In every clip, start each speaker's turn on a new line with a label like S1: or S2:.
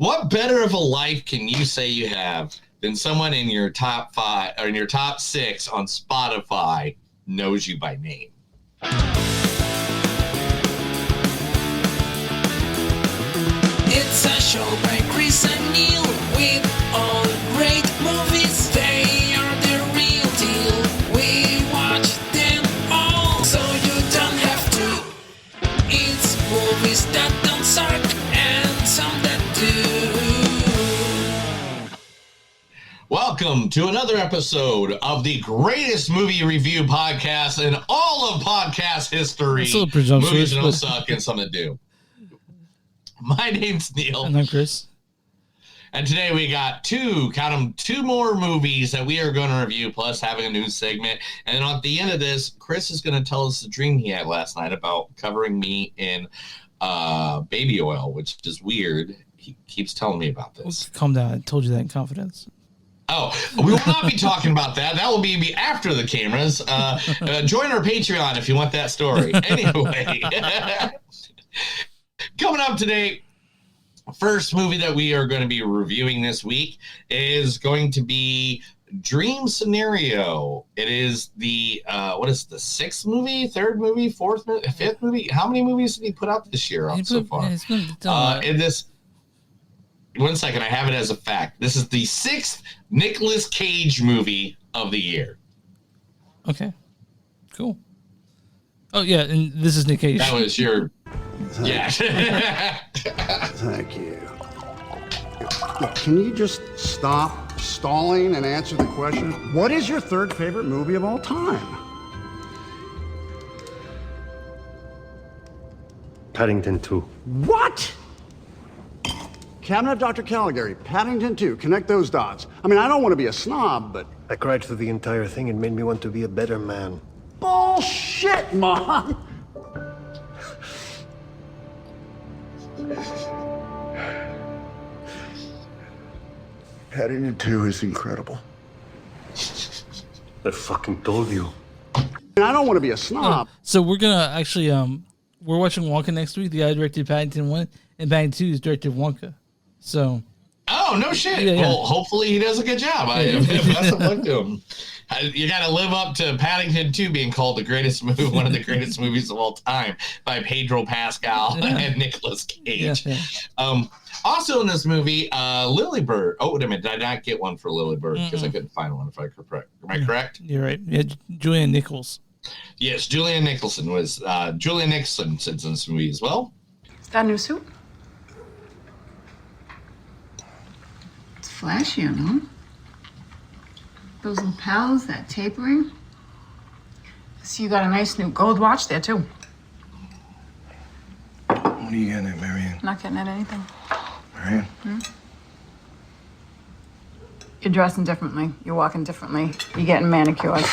S1: What better of a life can you say you have than someone in your top 5 or in your top 6 on Spotify knows you by name?
S2: It's a show by Chris and Neil with all great movies. They are the real deal. We watch them all, so you don't have to. It's movies that don't suck and some that do.
S1: Welcome to another episode of the greatest movie review podcast in all of podcast history. Movies that don't suck and some that do. My name's Neil.
S3: And I'm Chris.
S1: And today we got two more movies that we are going to review, plus having a news segment. And then at the end of this, Chris is going to tell us the dream he had last night about covering me in baby oil, which is weird. He keeps telling me about this.
S3: Calm down. I told you that in confidence.
S1: Oh, we will not be talking about that. That will be after the cameras. Join our Patreon if you want that story. Anyway. Coming up today, first movie that we are going to be reviewing this week is going to be Dream Scenario. It is the, what is the 6th movie, 3rd movie, 4th movie, 5th movie? How many movies did he put out this year so far? In this, one second, I have it as a fact. This is the 6th Nicolas Cage movie of the year.
S3: Okay, cool. Oh, yeah, and this is Nic Cage.
S1: That was your...
S4: Thank you. Look, can you just stop stalling and answer the question? What is your 3rd favorite movie of all time?
S5: Paddington 2.
S4: What? Cabinet of Dr. Caligari, Paddington 2. Connect those dots. I mean, I don't want to be a snob, but...
S5: I cried through the entire thing and made me want to be a better man.
S4: Bullshit, Mom!
S6: Paddington 2 is incredible.
S5: I fucking told you.
S4: And I don't want to be a snob.
S3: So we're gonna actually we're watching Wonka next week. The guy directed Paddington 1 and Paddington 2 is directed Wonka. So
S1: oh no shit.
S3: Yeah.
S1: Well, hopefully he does a good job. Best of luck to him. You got to live up to Paddington 2 being called the greatest movie, one of the greatest movies of all time by Pedro Pascal and Nicolas Cage. Yeah. Also in this movie, Lily Bird. Oh, wait a minute. Did I not get one for Lily Bird? Because I couldn't find one, if I correct. Am I correct?
S3: You're right. Yeah, Julianne Nicholson.
S1: Yes, Julianne Nicholson was Julianne Nicholson sits in this movie as well.
S7: Is that a new suit? It's flashy, no? Those lapels, that tapering. I see you got a nice new gold watch there, too.
S6: What are you getting at, Marianne?
S7: Not getting at anything.
S6: Marianne?
S7: You're dressing differently. You're walking differently. You're getting manicured.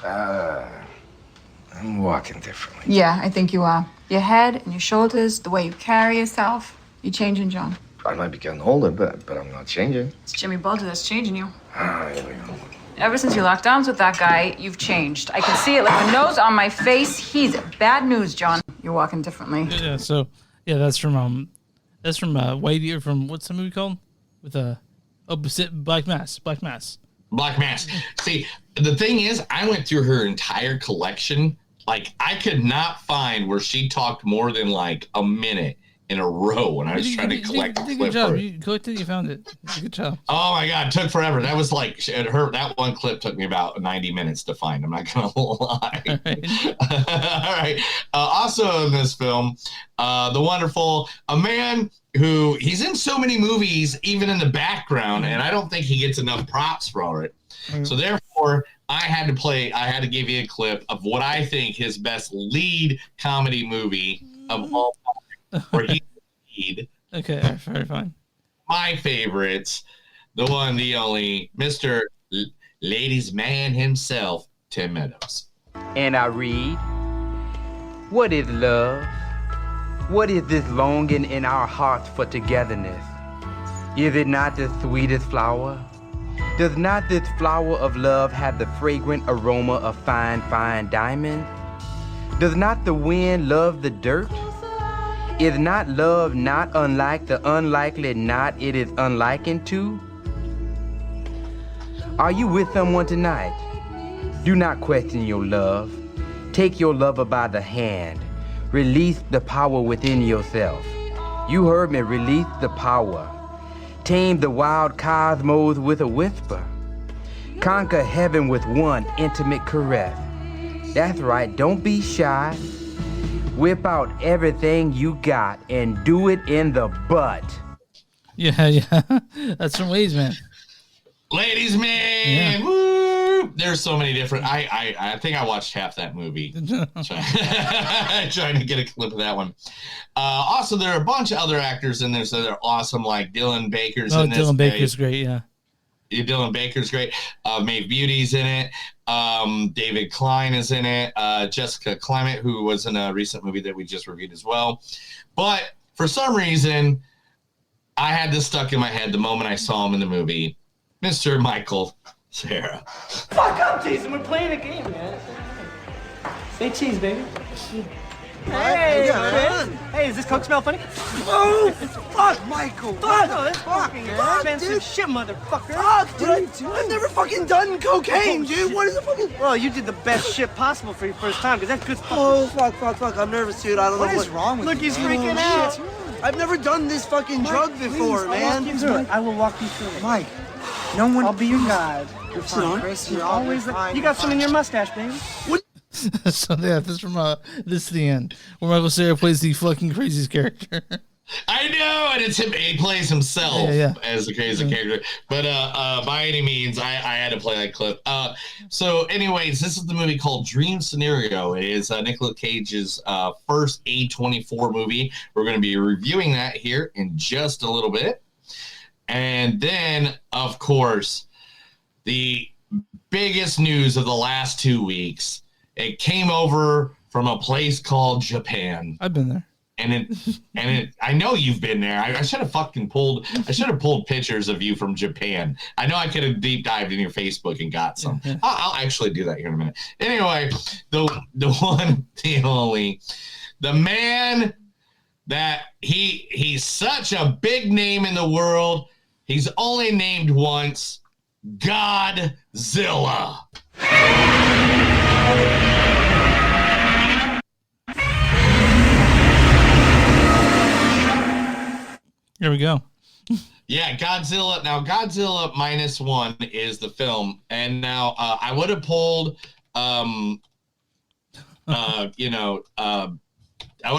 S6: I'm walking differently.
S7: Yeah, I think you are. Your head and your shoulders, the way you carry yourself. You're changing, John.
S6: I might be getting older, but I'm not changing.
S7: It's Jimmy Bulger that's changing you.
S6: Ah, here we go.
S7: Ever since you locked arms with that guy, you've changed. I can see it like the nose on my face. He's bad news, John. You're walking differently.
S3: Yeah. So yeah, that's from Whitey, from what's the movie called? With Black Mass. Black Mass.
S1: See, the thing is, I went through her entire collection. Like, I could not find where she talked more than like a minute in a row when I was trying to collect the clip.
S3: Good job. You collected it, you found it. Good job.
S1: Oh my God, it took forever. That was like that one clip took me about 90 minutes to find. I'm not gonna lie. All right. All right. Also in this film, the wonderful a man who he's in so many movies, even in the background, and I don't think he gets enough props for it. So therefore, I had to give you a clip of what I think his best lead comedy movie of all time. Where he lead.
S3: Okay, very fine.
S1: My favorites, the one, the only, Mr. Ladies Man himself, Tim Meadows.
S8: And I read, what is love? What is this longing in our hearts for togetherness? Is it not the sweetest flower? Does not this flower of love have the fragrant aroma of fine, fine diamonds? Does not the wind love the dirt? Is not love not unlike the unlikely not it is unlikened to? Are you with someone tonight? Do not question your love. Take your lover by the hand. Release the power within yourself. You heard me, release the power. Tame the wild cosmos with a whisper. Conquer heaven with one intimate caress. That's right, don't be shy. Whip out everything you got and do it in the butt.
S3: Yeah. That's from Ladies Man.
S1: Ladies Man.
S3: Yeah.
S1: Woo! There's so many different. I think I watched half that movie. Trying to get a clip of that one. Also, there are a bunch of other actors in there, so they're awesome. Like Dylan Baker's in this.
S3: Dylan Baker's great, yeah.
S1: Dylan Baker's great. Maeve Beauty's in it. David Klein is in it. Jessica Clement, who was in a recent movie that we just reviewed as well. But for some reason, I had this stuck in my head the moment I saw him in the movie. Mr. Michael Cera.
S9: Fuck up, Jason. We're playing a game, man. Say cheese, baby. Hey, man. Hey, does this Coke smell funny? Oh, fuck, Michael. Fuck, no, that's fucking expensive shit, motherfucker. Fuck, dude. I've never fucking done cocaine, dude. What is the fucking... Well, you did the best shit possible for your first time, because that's good fucking... Oh, fuck. I'm nervous, dude. I don't know what is wrong with you. Look, he's freaking out. I've never done this fucking drug before, man. I will walk you through it. Mike, no one... I'll be your guide. You're fine, Chris. You're always fine. You got some in your mustache, baby. What?
S3: So yeah, this from this is the end where Michael Cera plays the fucking craziest character.
S1: I know, and it's him. He plays himself as the crazy character. But by any means, I had to play that clip. So, anyways, this is the movie called Dream Scenario. It is Nicolas Cage's first A24 movie. We're going to be reviewing that here in just a little bit, and then, of course, the biggest news of the last 2 weeks. It came over from a place called Japan.
S3: I've been there.
S1: And it I know you've been there. I should have pulled pictures of you from Japan. I know I could have deep dived in your Facebook and got some.
S3: Yeah.
S1: I'll actually do that here in a minute. Anyway, the one, the only, the man that he's such a big name in the world. He's only named once. Godzilla.
S3: Here we go.
S1: Yeah, Godzilla. Now, Godzilla Minus One is the film, and now I would have pulled, I would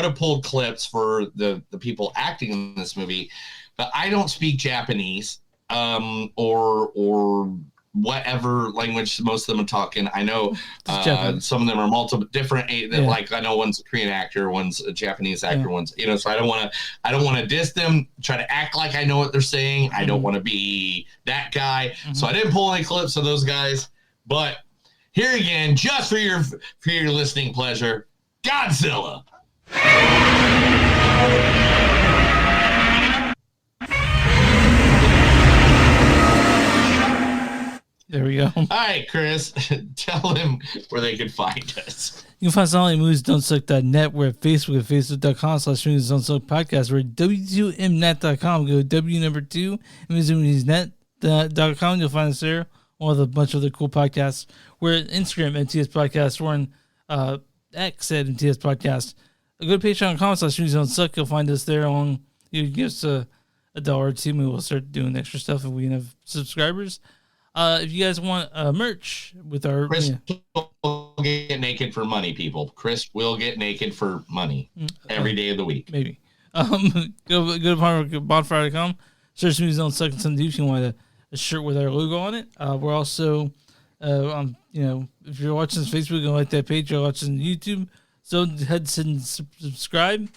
S1: have pulled clips for the people acting in this movie, but I don't speak Japanese, or whatever language most of them are talking. I know some of them are multiple different. Like I know one's a Korean actor, one's a Japanese actor, one's So I don't want to diss them. Try to act like I know what they're saying. I don't want to be that guy. So I didn't pull any clips of those guys. But here again, just for your listening pleasure, Godzilla.
S3: There we go.
S1: All right, Chris, tell them where they can find us.
S3: You can find us on moviesdon'tsuck.net. We're at Facebook at facebook.com/moviesdon'tsuck podcast. We're at w2mnet.com. Go W2 moviesnet.com. You'll find us there. All the bunch of other cool podcasts. We're at Instagram at MTS Podcast. We're on X at MTS Podcast. Go to patreon.com/moviesdon'tsuck. You'll find us there. You give us a $1 or $2. Maybe we'll start doing extra stuff if we have subscribers. If you guys want merch with our...
S1: Chris will get naked for money, people. Chris will get naked for money every day of the week. Maybe.
S3: Go to bonfire.com. Search Movies Don't Suck and something if you want a shirt with our logo on it. We're also, if you're watching this Facebook and like that page, you're watching YouTube, so head and subscribe.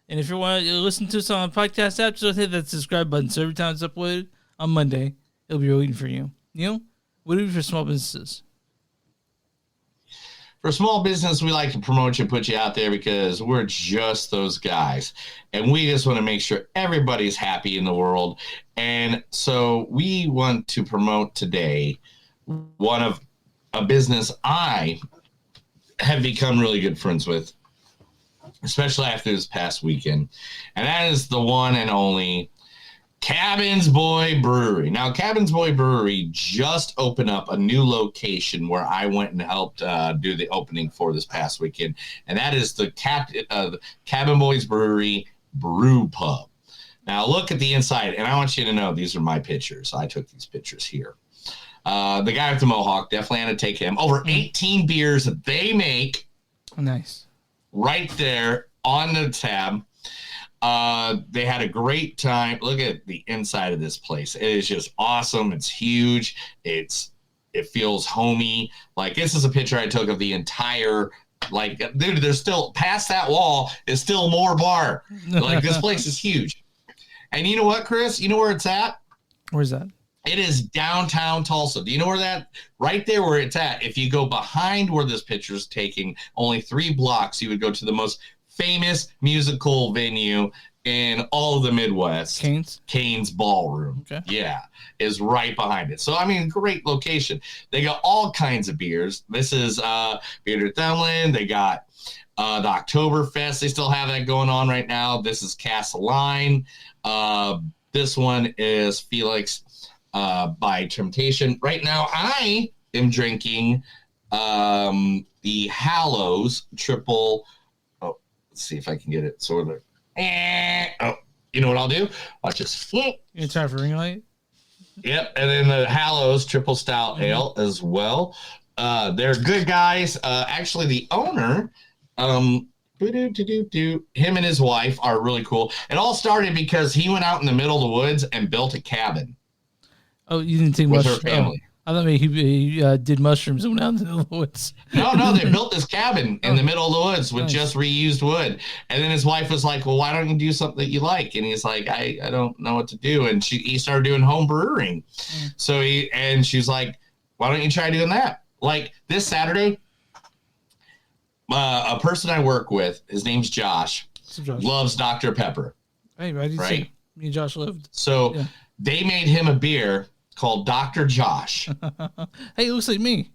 S3: And if you want to listen to us on a podcast app, just hit that subscribe button. So every time it's uploaded on Monday, it'll be waiting for you. What do we do for small businesses?
S1: For small business, we like to promote you, put you out there because we're just those guys. And we just want to make sure everybody's happy in the world. And so we want to promote today one of a business I have become really good friends with. especially after this past weekend. And that is the one and only Cabin's Boy Brewery. Now, Cabin's Boy Brewery just opened up a new location where I went and helped do the opening for this past weekend. And that is the Cabin Boys Brewery Brew Pub. Now, look at the inside. And I want you to know, these are my pictures. I took these pictures here. The guy with the mohawk, definitely had to take him. Over 18 beers that they make.
S3: Oh, nice. Right
S1: there on the tab. They had a great time. Look at the inside of this place. It is just awesome. It's huge. It feels homey. Like, this is a picture I took of the entire, like, dude, there's still, past that wall is still more bar. Like, this place is huge. And you know what, Chris? You know where it's at?
S3: Where's that?
S1: It is downtown Tulsa. Do you know where that? Right there where it's at. If you go behind where this picture is taking, only 3 blocks, you would go to the most famous musical venue in all of the Midwest. Cain's Ballroom. Okay. Yeah, is right behind it. So, I mean, great location. They got all kinds of beers. This is Bearded Thumlin. They got the Oktoberfest. They still have that going on right now. This is Castle Line. This one is Felix by Temptation. Right now, I am drinking the Hallows Triple. Oh, let's see if I can get it sort of. Oh, you know what I'll do? Watch this.
S3: You try for ring light?
S1: Yep, and then the Hallows Triple Stout Ale as well. They're good guys. Actually, the owner, him and his wife are really cool. It all started because he went out in the middle of the woods and built a cabin.
S3: Oh, you didn't take
S1: with
S3: mushrooms?
S1: her family.
S3: I thought maybe he did mushrooms and went out into the woods.
S1: No, they built this cabin in the middle of the woods with just reused wood. And then his wife was like, well, why don't you do something that you like? And he's like, I don't know what to do. And he started doing home brewing. So she's like, why don't you try doing that? Like this Saturday, a person I work with, his name's Josh, loves Dr. Pepper.
S3: Hey, I did see me and Josh lived.
S1: So they made him a beer called Dr. Josh.
S3: Hey, it looks like me.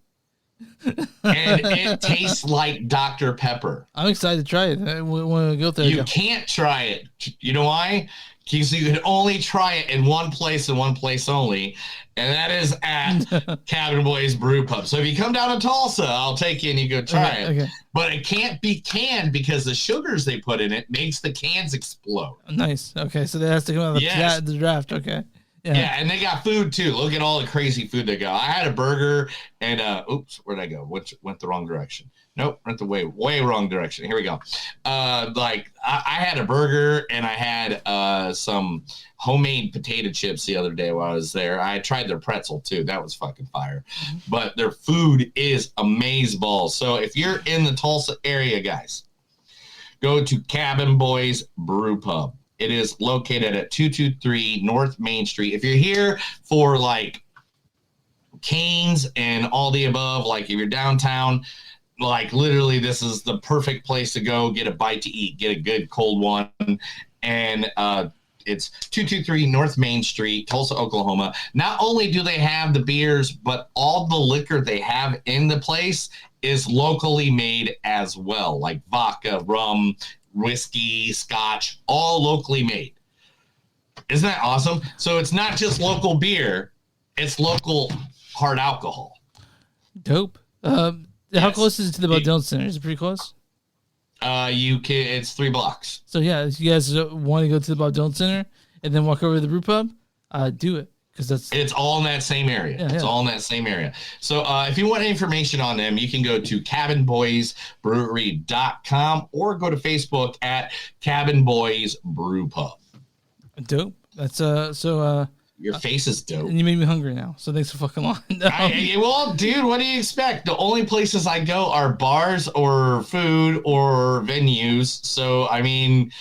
S1: And it tastes like Dr. Pepper.
S3: I'm excited to try it. I want to go there.
S1: You can't try it. You know why? Because you can only try it in one place and one place only, and that is at Cabin Boys Brew Pub. So if you come down to Tulsa, I'll take you and you go try it. Okay. But it can't be canned because the sugars they put in it makes the cans explode.
S3: Nice. Okay, so that has to come out of the draft. Okay.
S1: Yeah, and they got food too. Look at all the crazy food they got. I had a burger and oops, where'd I go? Went the wrong direction. Nope, went the way wrong direction. Here we go. I had a burger and I had some homemade potato chips the other day while I was there. I tried their pretzel too. That was fucking fire. But their food is amazeballs. So if you're in the Tulsa area, guys, go to Cabin Boys Brew Pub. It is located at 223 North Main Street. If you're here for like Canes and all the above, like if you're downtown, like literally this is the perfect place to go get a bite to eat, get a good cold one. And it's 223 North Main Street, Tulsa, Oklahoma. Not only do they have the beers, but all the liquor they have in the place is locally made as well, like vodka, rum, whiskey, scotch, all locally made. Isn't that awesome? So it's not just local beer, it's local hard alcohol.
S3: Dope. How close is it to the Bodell Center? Is it pretty close?
S1: It's 3 blocks.
S3: So yeah, if you guys want to go to the Bodell Center and then walk over to the brew pub, do it. Because it's
S1: all in that same area. It's all in that same area. So if you want information on them, you can go to cabinboysbrewery.com or go to Facebook at Cabin Boys Brew Pub.
S3: Dope. That's
S1: your face is dope.
S3: And you made me hungry now. So thanks for fucking lying.
S1: Well, dude, what do you expect? The only places I go are bars or food or venues. So I mean,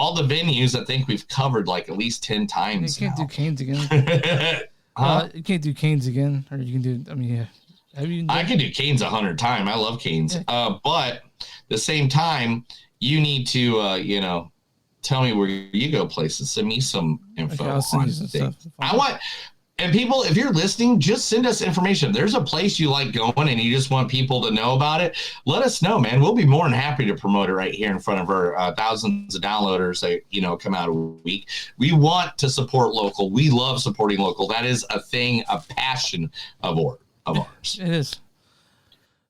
S1: all the venues I think we've covered like at least 10 times.
S3: You can't do Canes again. You can't do Canes again, or you can do. I mean,
S1: I can do Canes 100 times. I love Canes, but at the same time, you need to, tell me where you go places. Send me some info.
S3: Okay, I'll send you some stuff.
S1: And people, if you're listening, just send us information. If there's a place you like going and you just want people to know about it, let us know, man. We'll be more than happy to promote it right here in front of our thousands of downloaders that, come out a week. We want to support local. We love supporting local. That is a thing, a passion of ours.
S3: It is.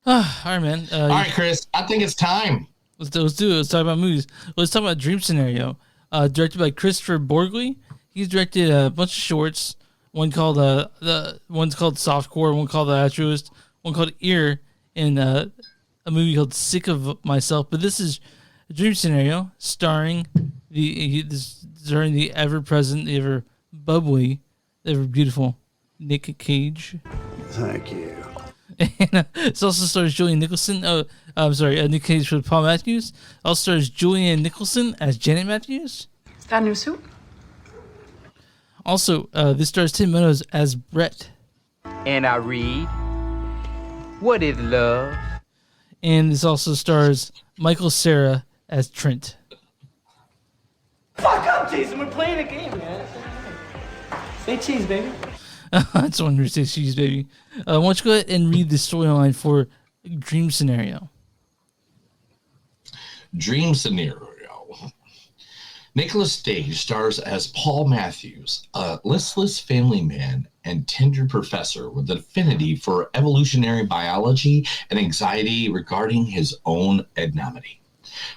S3: All right, man.
S1: All right, Chris, I think it's time.
S3: Let's do it. Let's talk about movies. Let's talk about Dream Scenario. Directed by Kristoffer Borgli. He's directed a bunch of shorts. One called one's called Softcore, one called The Altruist, one called Ear, and a movie called Sick of Myself. But this is a Dream Scenario starring the ever present, the ever bubbly, the ever beautiful Nic Cage.
S4: Thank you.
S3: And it also stars Julianne Nicholson. Nic Cage with Paul Matthews. Also stars Julianne Nicholson as Janet Matthews.
S7: Is that a new suit?
S3: Also, this stars Tim Meadows as Brett.
S8: And I read, what is love?
S3: And this also stars Michael Cera as Trent.
S9: Fuck up, Jason. We're playing a game, man. Say cheese, baby.
S3: That's the one who says cheese, baby. Why don't you go ahead and read the storyline for Dream Scenario?
S1: Dream Scenario. Nicolas Cage stars as Paul Matthews, a listless family man and tender professor with an affinity for evolutionary biology and anxiety regarding his own anonymity.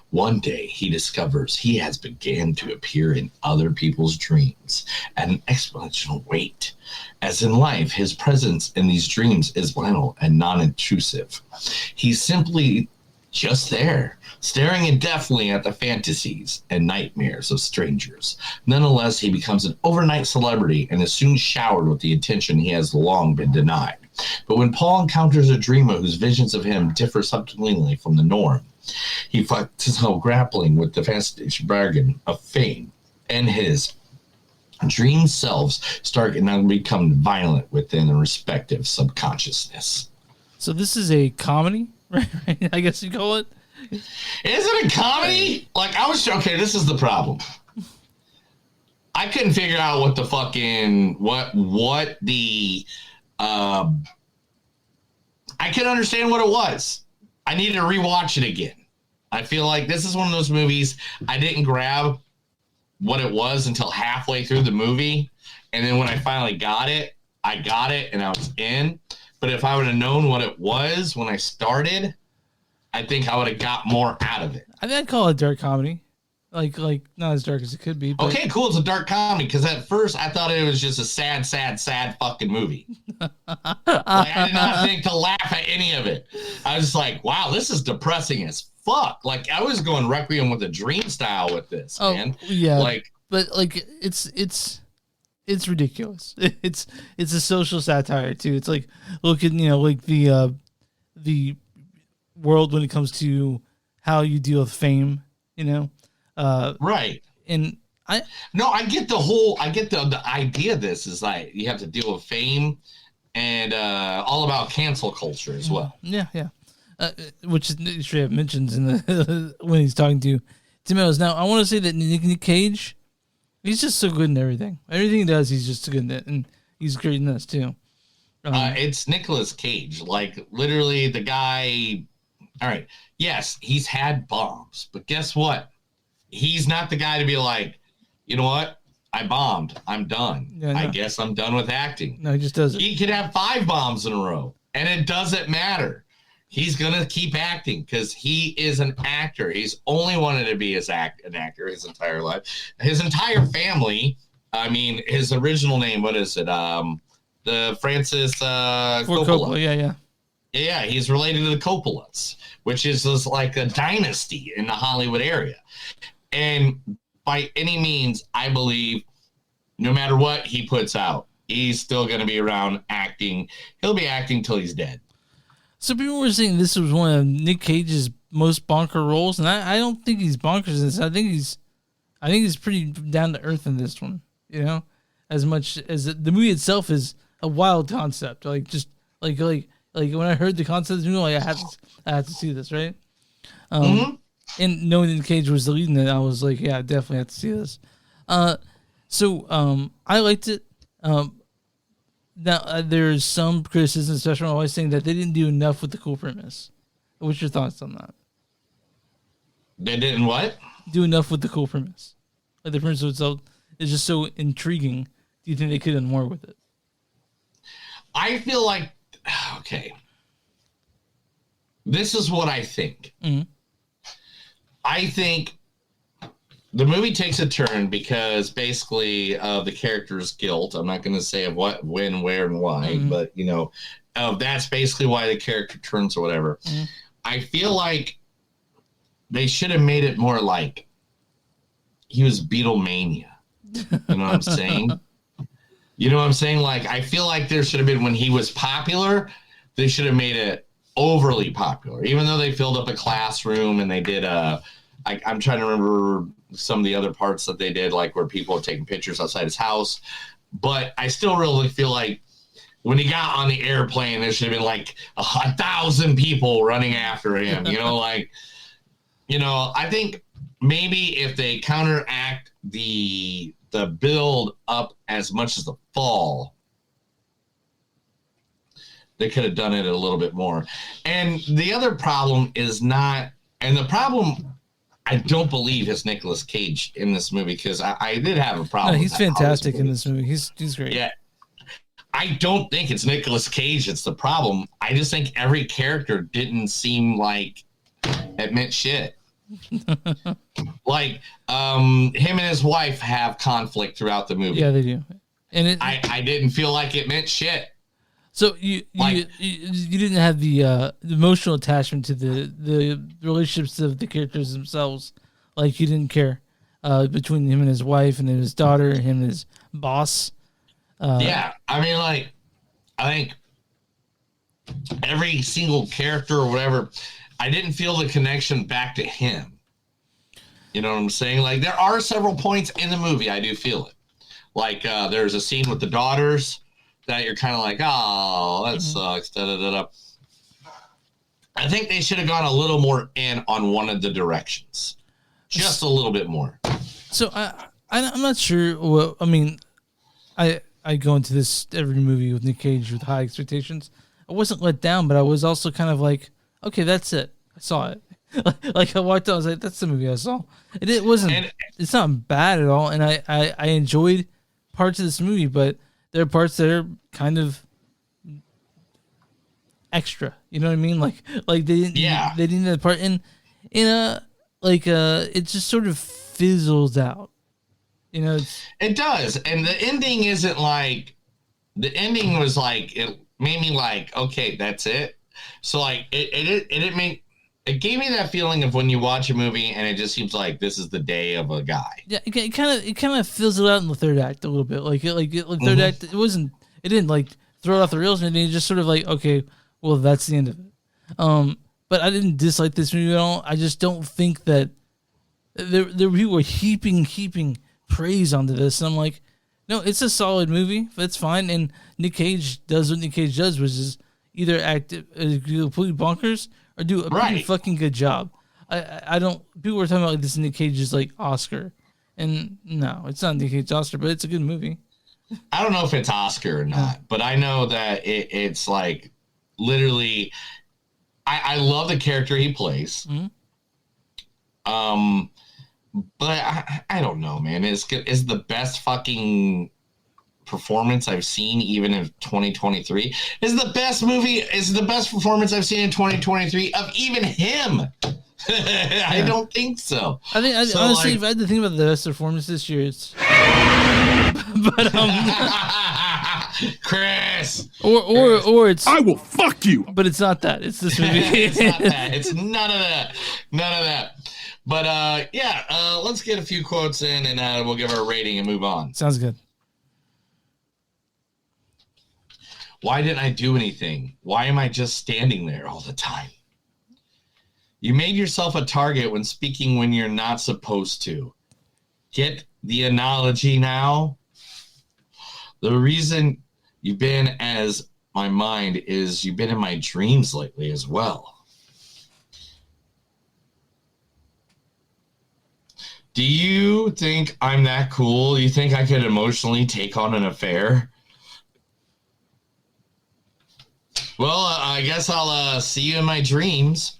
S1: One day, he discovers he has begun to appear in other people's dreams at an exponential rate. As in life, his presence in these dreams is vital and non-intrusive. He's simply just there, staring indefinitely at the fantasies and nightmares of strangers. Nonetheless, he becomes an overnight celebrity and is soon showered with the attention he has long been denied. But when Paul encounters a dreamer whose visions of him differ subtly from the norm, he finds himself grappling with the fascination bargain of fame, and his dream selves start to now become violent within their respective subconsciousness.
S3: So this is a comedy, right? I guess you call it.
S1: Is it a comedy? Like, okay, this is the problem. I couldn't figure out what the fucking, I couldn't understand what it was. I needed to rewatch it again. I feel like this is one of those movies I didn't grab what it was until halfway through the movie. And then when I finally got it and I was in. But if I would have known what it was when I started, I think I would have got more out of it.
S3: I think I'd call it dark comedy. Like not as dark as it could be. But...
S1: Okay, cool. It's a dark comedy because at first I thought it was just a sad fucking movie. I did not think to laugh at any of it. I was like, wow, this is depressing as fuck. Like, I was going Requiem with a Dream style with this, man.
S3: Yeah. But it's ridiculous. It's a social satire too. It's like, look at the world when it comes to how you deal with fame, right. And I get the idea of this is like you have to deal with fame and all about cancel culture as well. Yeah. Which straight up mentions in the when he's talking to Tim Meadows. Now I want to say that Nic Cage, he's just so good in everything. Everything he does, he's just so good in it, and he's great in this too.
S1: It's Nicolas Cage, like literally the guy. All right, yes, he's had bombs, but guess what? He's not the guy to be like, you know what? I bombed. I'm done. Yeah, no. I guess I'm done with acting.
S3: No, he just does it.
S1: He could have 5 bombs in a row, and it doesn't matter. He's going to keep acting because he is an actor. He's only wanted to be an actor his entire life. His entire family, I mean, his original name, what is it? The Francis Coppola.
S3: Yeah.
S1: Yeah, he's related to the Coppolas, which is like a dynasty in the Hollywood area. And by any means, I believe no matter what he puts out, he's still going to be around acting. He'll be acting till he's dead.
S3: So people were saying this was one of Nic Cage's most bonker roles, and I don't think he's bonkers in this. I think he's pretty down to earth in this one. As much as the movie itself is a wild concept. Like just like when I heard the concept of the movie, like I have to see this, right? And knowing that Cage was the lead in it, I was like, yeah, I definitely have to see this. So I liked it. now there's some criticism, especially when always saying that they didn't do enough with the cool premise. What's your thoughts on that?
S1: They didn't what?
S3: Do enough with the cool premise. Like the premise itself is just so intriguing. Do you think they could have done more with it?
S1: I feel like, okay, this is what I think.
S3: Mm-hmm.
S1: I think the movie takes a turn because basically of the character's guilt. I'm not going to say of what, when, where, and why, but, you know, that's basically why the character turns or whatever. Mm-hmm. I feel like they should have made it more like he was Beatlemania. You know what I'm saying? You know what I'm saying? Like, I feel like there should have been, when he was popular, they should have made it overly popular. Even though they filled up a classroom and they did I'm trying to remember some of the other parts that they did, like where people were taking pictures outside his house. But I still really feel like when he got on the airplane, there should have been like 1,000 people running after him. You know, like, you know, I think maybe if they counteract the build up as much as the fall, they could have done it a little bit more. And the other problem is not, and the problem I don't believe is Nicolas Cage in this movie, because I did have a problem.
S3: No, he's fantastic in this movie. He's great.
S1: Yeah. I don't think it's Nicolas Cage that's the problem. I just think every character didn't seem like it meant shit. Like him and his wife have conflict throughout the movie.
S3: Yeah, they do. And
S1: I didn't feel like it meant shit.
S3: So you didn't have the emotional attachment to the relationships of the characters themselves. Like you didn't care between him and his wife and his daughter, him and his boss.
S1: Yeah, I mean, like, I think every single character or whatever, I didn't feel the connection back to him. You know what I'm saying? Like, there are several points in the movie I do feel it. Like, there's a scene with the daughters that you're kind of like, oh, that sucks. Da, da, da, da. I think they should have gone a little more in on one of the directions, just a little bit more.
S3: So I'm not sure. Well, I mean, I go into this every movie with Nic Cage with high expectations. I wasn't let down, but I was also kind of like, okay, that's it. I saw it. Like I walked out, I was like, that's the movie I saw. It wasn't. It's not bad at all, and I enjoyed parts of this movie, but there are parts that are kind of extra. You know what I mean? Like they didn't. Yeah. They didn't have part in it just sort of fizzles out. You know,
S1: it does, and the ending isn't like. The ending was like, it made me like, okay, that's it. So like it gave me that feeling of when you watch a movie and it just seems like this is the day of a guy.
S3: Yeah, it kind of fizzled out in the third act a little bit. Like third act, it didn't like throw it off the rails, and it just sort of like, okay, well, that's the end of it. But I didn't dislike this movie at all. I just don't think that there were people were heaping praise onto this, and I'm like, no, it's a solid movie. That's fine. And Nic Cage does what Nic Cage does, which is either act completely bonkers or do a pretty fucking good job. I don't. People were talking about like this Nic Cage's like Oscar, and no, it's not Nic Cage's Oscar, but it's a good movie.
S1: I don't know if it's Oscar or not, but I know that it's like literally. I love the character he plays. Mm-hmm. But I don't know, man. Is the best fucking performance I've seen even in 2023. Is the best performance I've seen in 2023 of even him. I don't think so.
S3: I think honestly, if I had to think about the best performance this year, it's but
S1: Chris
S3: or it's
S10: I will fuck you.
S3: But it's not that. It's this movie.
S1: It's not that. It's none of that. But let's get a few quotes in and we'll give our rating and move on.
S3: Sounds good.
S1: Why didn't I do anything? Why am I just standing there all the time? You made yourself a target when speaking when you're not supposed to. Get the analogy now? The reason you've been as my mind is you've been in my dreams lately as well. Do you think I'm that cool? You think I could emotionally take on an affair? Well, I guess I'll see you in my dreams.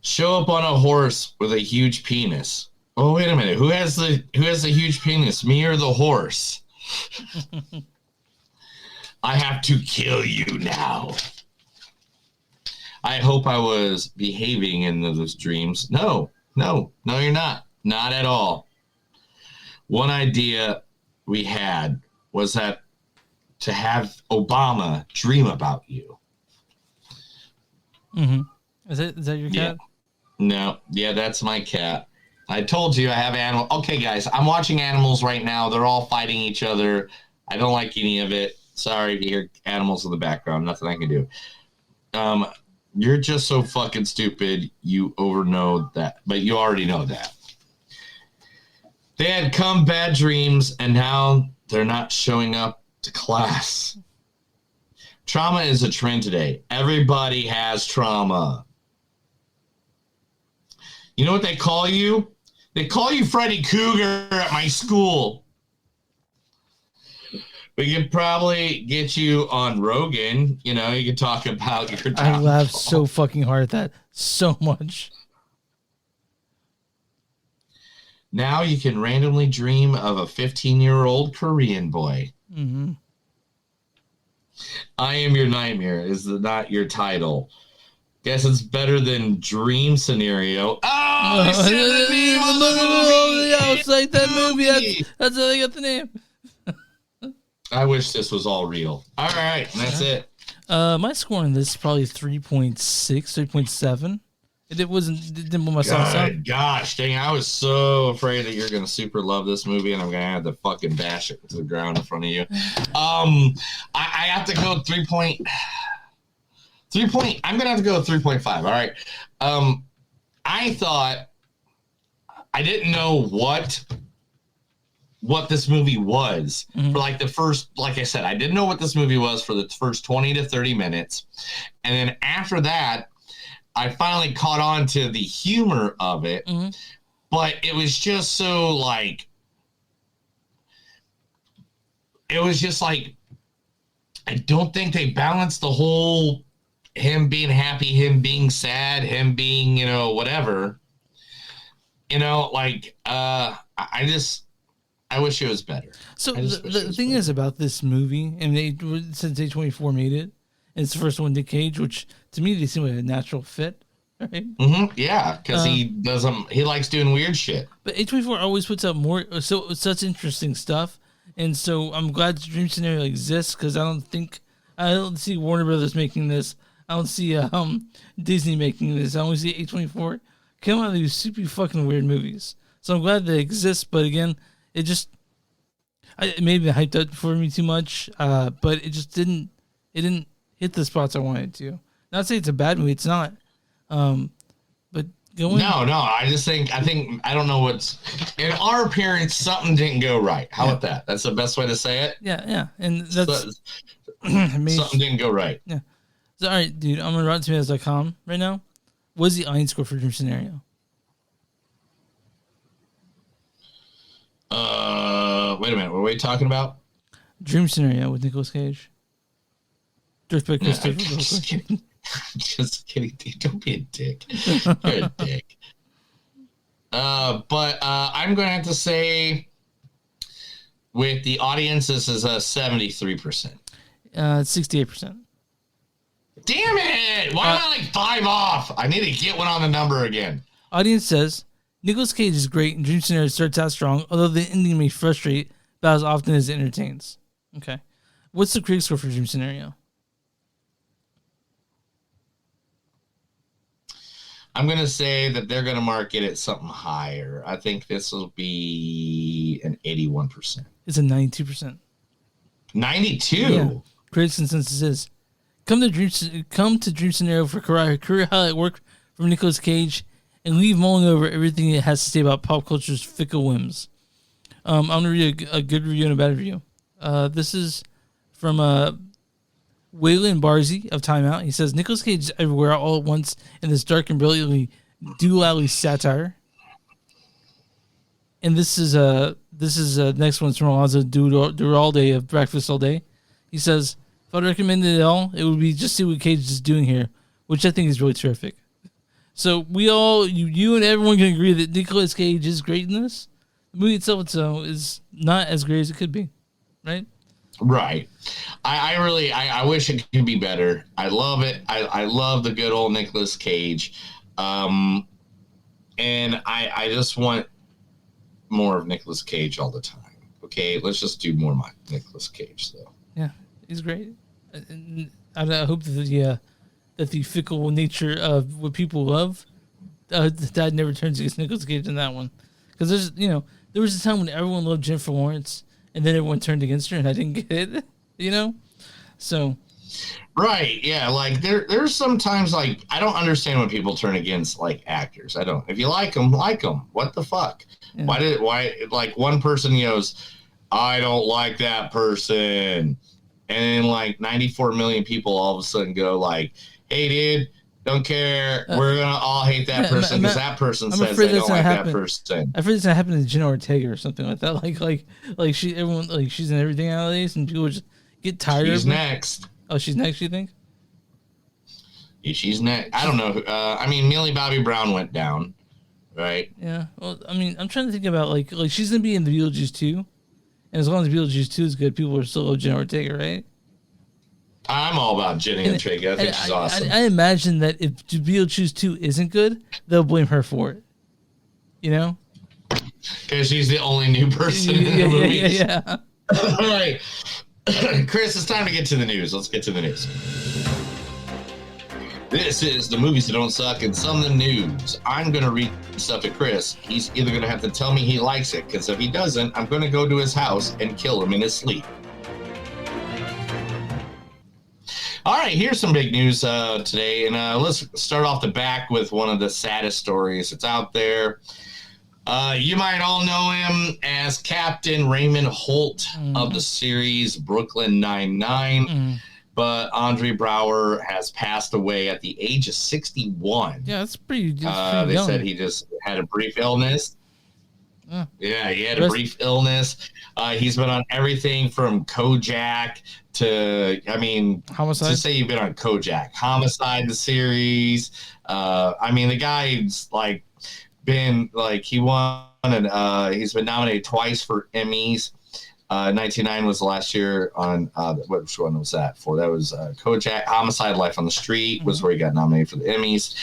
S1: Show up on a horse with a huge penis. Oh, wait a minute. Who has the huge penis? Me or the horse? I have to kill you now. I hope I was behaving in those dreams. No, you're not. Not at all. One idea we had was that to have Obama dream about you.
S3: Mm-hmm. Is that your cat?
S1: No. Yeah, that's my cat. I told you I have animal. Okay, guys, I'm watching animals right now. They're all fighting each other. I don't like any of it. Sorry if you hear animals in the background. Nothing I can do. You're just so fucking stupid. You overknow that, but you already know that. They had come bad dreams, and now they're not showing up to class. Trauma is a trend today. Everybody has trauma. You know what they call you? They call you Freddy Cougar at my school. We could probably get you on Rogan. You know, you could talk about your
S3: I laughed so fucking hard at that. So much.
S1: Now you can randomly dream of a 15-year-old Korean boy.
S3: Mm-hmm.
S1: I am your nightmare is not your title. Guess it's better than dream scenario. Oh, I said the name of the movie.
S3: Yeah, it's like that movie. That's how they got the name.
S1: I wish this was all real. All right, that's it.
S3: My score on this is probably 3.6, 3.7. It didn't put my socks out.
S1: Gosh, dang! I was so afraid that you're gonna super love this movie, and I'm gonna have to fucking bash it to the ground in front of you. I have to go 3 point. I'm gonna have to go 3.5. All right. I thought I didn't know what this movie was for like the first, like I said, I didn't know what this movie was for the first 20 to 30 minutes. And then after that, I finally caught on to the humor of it, but it was just so like, it was just like, I don't think they balanced the whole him being happy, him being sad, him being, you know, whatever, you know, like, I wish it was better.
S3: So the thing is about this movie, and since A24 made it, and it's the first one, Nic Cage, which to me they seem like a natural fit, right?
S1: Mm-hmm. Yeah, because he likes doing weird shit.
S3: But A24 always puts out such interesting stuff, and so I'm glad the Dream Scenario exists because I don't see Warner Brothers making this. I don't see Disney making this. I only see A24 come out of these super fucking weird movies. So I'm glad they exist, but again, it just maybe hyped up for me too much, but it just didn't hit the spots I wanted to. Not to say it's a bad movie, it's not. But going
S1: No, I don't know what's in our appearance, something didn't go right. How about that? That's the best way to say it.
S3: Yeah. And that's
S1: something didn't go right.
S3: Yeah. So, all right, dude, I'm on RottenTomatoes.com right now. What's the audience score for Dream Scenario?
S1: Wait a minute. What are we talking about?
S3: Dream Scenario with Nicolas Cage. Directed by Kristoffer Borgli.
S1: Just kidding, dude. Don't be a dick. You're a dick. But I'm going to have to say with the audience, this is a 73%.
S3: 68%.
S1: Damn it! Why am I like 5 off? I need to get one on the number again.
S3: Audience says Nicolas Cage is great and Dream Scenario starts out strong, although the ending may frustrate about as often as it entertains. Okay. What's the critic score for Dream Scenario?
S1: I'm going to say that they're going to mark it at something higher. I think this will be an 81%.
S3: It's a 92%.
S1: 92?
S3: Yeah. Critics consensus is come to Dream Scenario for career highlight work from Nicolas Cage and leave mulling over everything it has to say about pop culture's fickle whims. I'm going to read a good review and a bad review. This is from Waylon Barzy of Time Out. He says, Nicolas Cage is everywhere all at once in this dark and brilliantly dual-alley satire. And this is next one's from Alonzo Duralde of Breakfast All Day. He says, If I'd recommend it at all, it would be just see what Cage is doing here, which I think is really terrific. So we all, you and everyone can agree that Nicolas Cage is great in this. The movie itself is not as great as it could be, right?
S1: Right. I wish it could be better. I love it. I love the good old Nicolas Cage. And I just want more of Nicolas Cage all the time. Okay, let's just do more Nicolas Cage, though.
S3: Yeah, he's great. And I hope that the fickle nature of what people love, that never turns against Nicolas Cage in that one. Because there was a time when everyone loved Jennifer Lawrence, and then everyone turned against her, and I didn't get it. So.
S1: Right, yeah, like there's sometimes like I don't understand when people turn against like actors. I don't. If you like them, like them. What the fuck? Yeah. Why like one person goes, I don't like that person, and then like 94 million people all of a sudden go like, hey dude, don't care. We're gonna all hate that person because that person says they don't like that person.
S3: I afraid it's gonna happen to Jenna Ortega or something like that. Like she's in everything nowadays, and people just get tired.
S1: She's next.
S3: Oh, she's next, you think?
S1: Yeah, she's next. I don't know. I mean, Millie Bobby Brown went down, right?
S3: Yeah. Well, I mean, I'm trying to think about like she's gonna be in the Beetlejuice 2, and as long as Beetlejuice 2 is good, people are still love Jenna Ortega, right?
S1: I'm all about Jenna Ortega. I think she's awesome.
S3: I imagine that if Beetlejuice 2 isn't good, they'll blame her for it.
S1: Because she's the only new person in the movie.
S3: Yeah.
S1: All right. Chris, it's time to get to the news. Let's get to the news. This is the movies that don't suck and some of the news. I'm going to read stuff to Chris. He's either going to have to tell me he likes it, because if he doesn't, I'm going to go to his house and kill him in his sleep. All right, here's some big news today. And let's start off the back with one of the saddest stories that's out there. You might all know him as Captain Raymond Holt of the series Brooklyn Nine-Nine, but Andre Braugher has passed away at the age of 61.
S3: Yeah, that's pretty
S1: they
S3: young.
S1: said he just had a brief illness. Yeah, he had a brief illness. He's been on everything from Kojak to,
S3: Homicide.
S1: To say you've been on Kojak, Homicide, the series. The guy's like, been like he won and he's been nominated twice for Emmys. 1999 was the last year on which one was that for? That was Kojak. Homicide, Life on the Street was where he got nominated for the Emmys.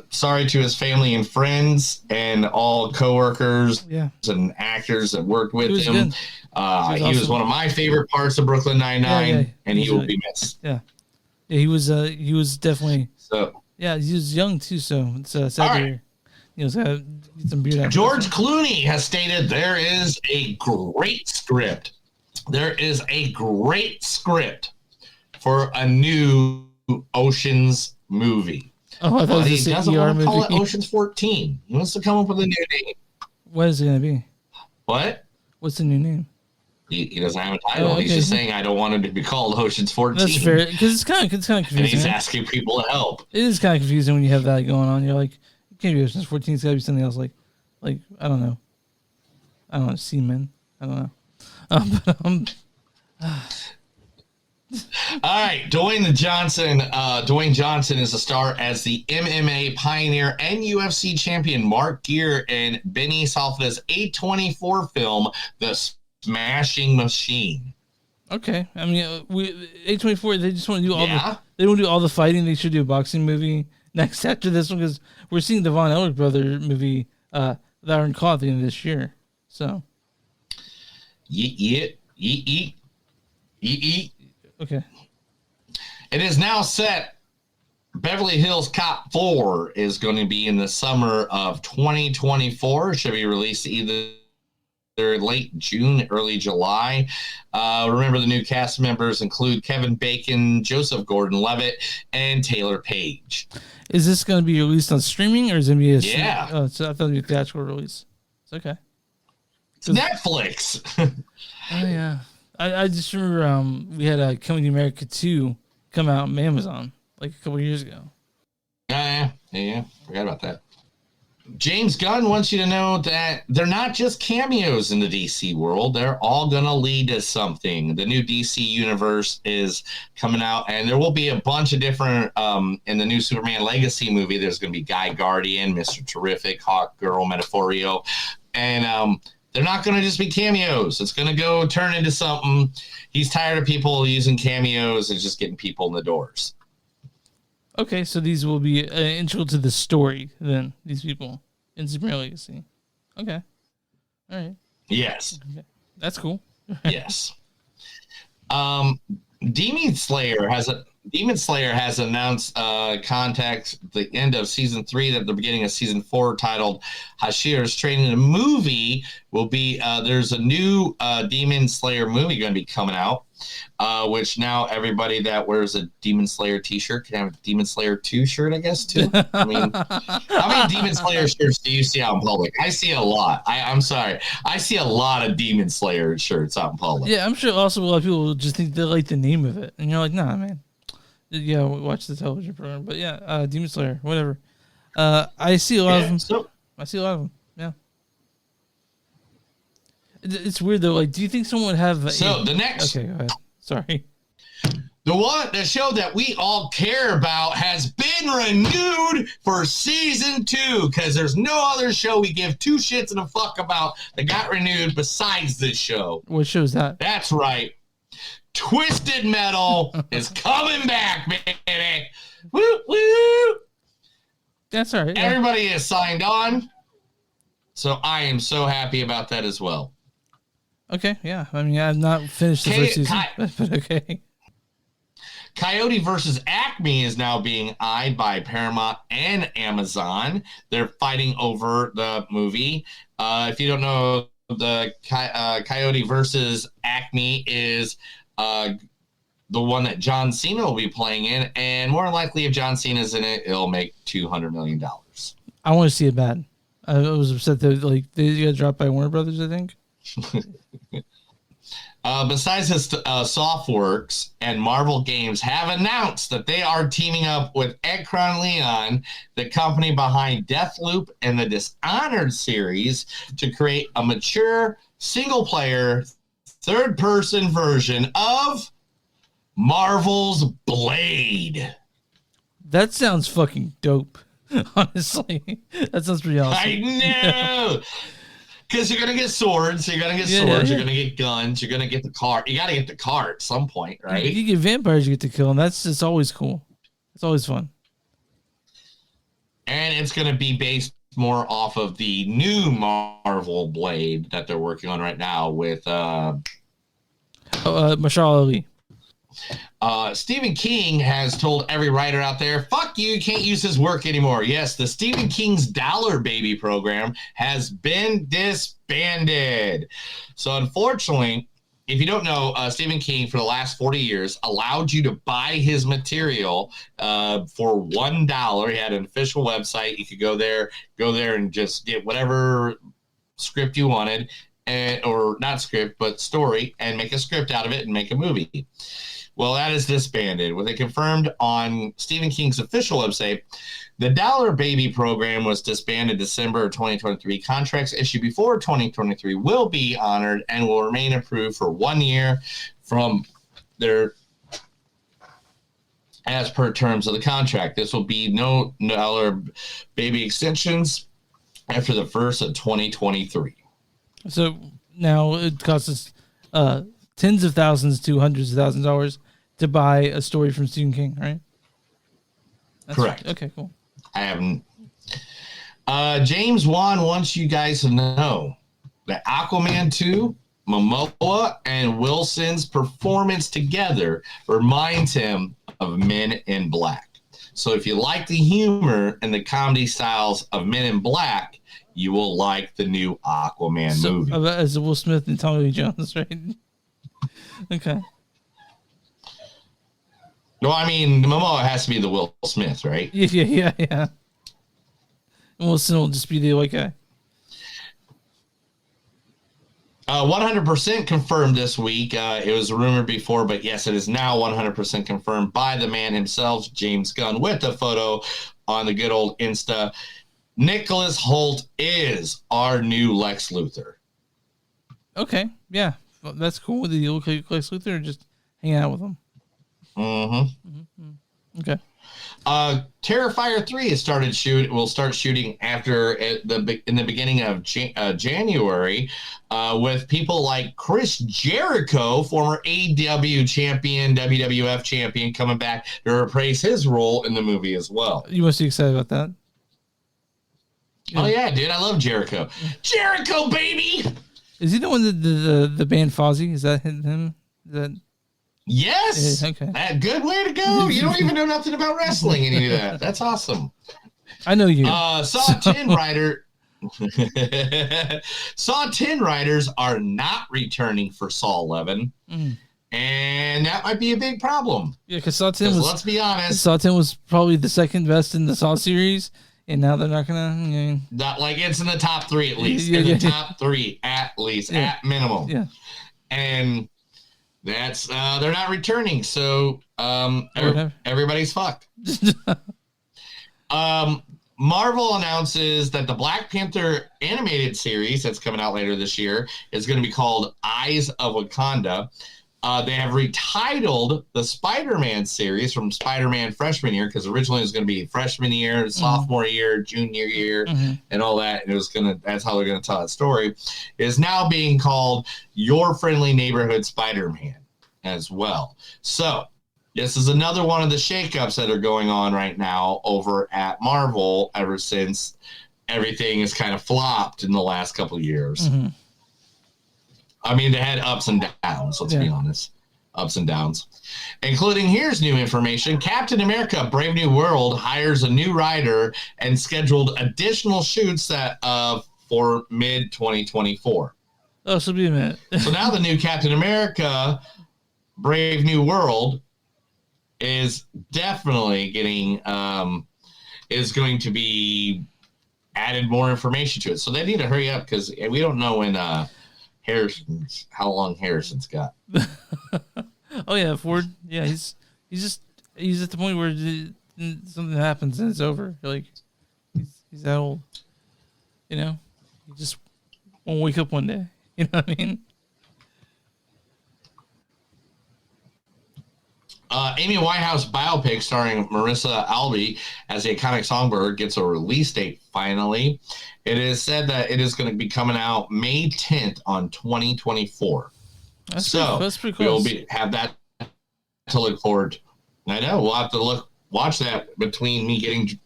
S1: Sorry to his family and friends and all coworkers and actors that worked with him. He was one of my favorite parts of Brooklyn Nine-Nine, and he will be missed.
S3: Yeah, he was definitely.
S1: So
S3: yeah, he was young too, so it's sad to hear. He's got some beard.
S1: George Clooney has stated there is a great script. There is a great script for a new Ocean's movie.
S3: Oh, I thought
S1: he doesn't want to call it
S3: movie.
S1: Ocean's 14. He wants to come up with a new name.
S3: What is it going to be?
S1: What?
S3: What's the new name?
S1: He doesn't have a title.
S3: Oh, okay.
S1: He's just saying, I don't want it to be called Ocean's 14.
S3: That's fair, because it's kind of confusing.
S1: And he's asking people to help.
S3: It is kind of confusing when you have that going on. You're like, it can't be Ocean's 14. It's got to be something else. Like I don't know. Seaman. I don't know.
S1: All right, Dwayne Johnson is a star as the MMA pioneer and UFC champion Mark Gere in Benny Safdie's A24 film, The Smashing Machine.
S3: Okay, A24. They just want to do all
S1: they
S3: don't do all the fighting. They should do a boxing movie next after this one, because we're seeing the Von Ellick brother movie that are in call at the end of this year. So,
S1: yeet.
S3: Okay.
S1: It is now set. Beverly Hills Cop 4 is going to be in the summer of 2024. Should be released either late June, early July. Remember, the new cast members include Kevin Bacon, Joseph Gordon-Levitt, and Taylor Page.
S3: Is this going to be released on streaming, or is it going to be
S1: a
S3: so I thought it would be a theatrical release. It's okay.
S1: It's Netflix.
S3: Oh, yeah. I just remember we had Coming to America 2 come out on Amazon like a couple years ago.
S1: Yeah. Forgot about that. James Gunn wants you to know that they're not just cameos in the DC world. They're all going to lead to something. The new DC universe is coming out, and there will be a bunch of different, in the new Superman Legacy movie, there's going to be Guy Guardian, Mr. Terrific, Hawk Girl, Metaforio, and they're not going to just be cameos. It's going to go turn into something. He's tired of people using cameos and just getting people in the doors.
S3: Okay, so these will be integral to the story, then, these people in Superman Legacy. Okay. All right.
S1: Yes.
S3: Okay. That's cool.
S1: Yes. Demon Slayer has announced contact the end of season 3 at the beginning of season 4 titled Hashir's Training. The movie will be there's a new Demon Slayer movie going to be coming out, which now everybody that wears a Demon Slayer t-shirt can have a Demon Slayer 2 shirt, I guess, too. I mean, how many Demon Slayer shirts do you see out in public? I see a lot. I'm sorry. I see a lot of Demon Slayer shirts out in public.
S3: Yeah, I'm sure also a lot of people will just think they like the name of it. And you're like, nah, man. Yeah, watch the television program. But yeah, Demon Slayer, whatever. I see a lot of them. I see a lot of them. Yeah. It's weird though. Like, do you think someone would have?
S1: The next.
S3: Okay, go ahead. Sorry.
S1: The show that we all care about has been renewed for season 2 because there's no other show we give 2 shits and a fuck about that got renewed besides this show.
S3: What show is that?
S1: That's right. Twisted Metal is coming back, baby. Woo, woo.
S3: That's all right. Yeah.
S1: Everybody is signed on. So I am so happy about that as well.
S3: Okay, yeah. I mean, I've not finished the first season, but okay.
S1: Coyote versus Acme is now being eyed by Paramount and Amazon. They're fighting over the movie. If you don't know, the Coyote versus Acme is the one that John Cena will be playing in, and more likely if John Cena's in it, it'll make $200 million.
S3: I want to see it bad. I was upset that they got dropped by Warner Brothers, I think.
S1: Besides this, Softworks and Marvel Games have announced that they are teaming up with Ekron Leon, the company behind Deathloop and the Dishonored series, to create a mature, single-player, third-person version of Marvel's Blade.
S3: That sounds fucking dope, honestly. That sounds pretty awesome.
S1: I know! Because you're going to get swords, you're going to get you're going to get guns, you're going to get the car. You got to get the car at some point, right?
S3: You get vampires you get to kill, and that's just always cool. It's always fun.
S1: And it's going to be based more off of the new Marvel Blade that they're working on right now with
S3: Marshall Ali.
S1: Stephen King has told every writer out there, fuck you can't use his work anymore. Yes, the Stephen King's Dollar Baby program has been disbanded. So unfortunately, if you don't know, Stephen King for the last 40 years allowed you to buy his material for $1. He had an official website. You could go there and just get whatever script you wanted, or not script, but story, and make a script out of it and make a movie. Well, that is disbanded. What they confirmed on Stephen King's official website, the Dollar Baby program was disbanded December of 2023. Contracts issued before 2023 will be honored and will remain approved for 1 year from their as per terms of the contract. This will be no Dollar Baby extensions after the first of 2023.
S3: So now it costs us tens of thousands to hundreds of thousands of dollars to buy a story from Stephen King, right? That's
S1: correct.
S3: Okay, cool.
S1: I haven't. James Wan wants you guys to know that Aquaman 2, Momoa, and Wilson's performance together reminds him of Men in Black. So if you like the humor and the comedy styles of Men in Black, you will like the new Aquaman movie.
S3: As Will Smith and Tommy Lee Jones, right? Okay.
S1: No, I mean, Momoa has to be the Will Smith, right?
S3: Yeah. And Wilson will just be the white guy.
S1: 100% confirmed this week. It was rumored before, but yes, it is now 100% confirmed by the man himself, James Gunn, with a photo on the good old Insta. Nicholas Hoult is our new Lex Luthor.
S3: Okay, yeah, well, that's cool. Did you look like Lex Luthor or just hang out with him? Okay.
S1: Terrifier 3 will start shooting after in the beginning of January, with people like Chris Jericho, former AEW champion, WWF champion, coming back to reprise his role in the movie as well.
S3: You must be excited about that.
S1: Oh yeah, dude, I love Jericho. Jericho, baby.
S3: Is he the one that the band Fozzy? Is that him? Is that?
S1: Yes.
S3: Okay.
S1: Good way to go. You don't even know nothing about wrestling and you do that. That's awesome.
S3: I know you.
S1: Saw 10 writer. Saw 10 writers are not returning for Saw 11. And that might be a big problem.
S3: Yeah, because Saw 10 was,
S1: let's be honest,
S3: Saw 10 was probably the second best in the Saw series, and now they're not gonna.
S1: Not like it's in the top 3 at least.
S3: Yeah,
S1: in the top 3 at least, at minimum.
S3: Yeah.
S1: And that's they're not returning, so everybody's fucked. Marvel announces that the Black Panther animated series that's coming out later this year is going to be called Eyes of Wakanda. They have retitled the Spider-Man series from Spider-Man freshman year, because originally it was going to be freshman year, sophomore year, junior year, and all that. And that's how they're going to tell that story. It is now being called Your Friendly Neighborhood Spider-Man as well. So this is another one of the shakeups that are going on right now over at Marvel ever since everything has kind of flopped in the last couple of years. I mean, they had ups and downs, let's be honest. Ups and downs. Including, here's new information. Captain America Brave New World hires a new writer and scheduled additional shoots for mid-2024.
S3: Oh, so be a minute.
S1: So now the new Captain America Brave New World is definitely getting is going to be added more information to it. So they need to hurry up, because we don't know when how long Harrison's got.
S3: Oh yeah, Ford. Yeah, he's at the point where something happens and it's over. Like he's that old. You know, he just won't wake up one day. You know what I mean?
S1: Amy Winehouse biopic starring Marissa Alby as the iconic songbird gets a release date finally. It is said that it is going to be coming out May 10th on 2024. That's pretty close. We'll have that to look forward to. I know. We'll have to watch that between me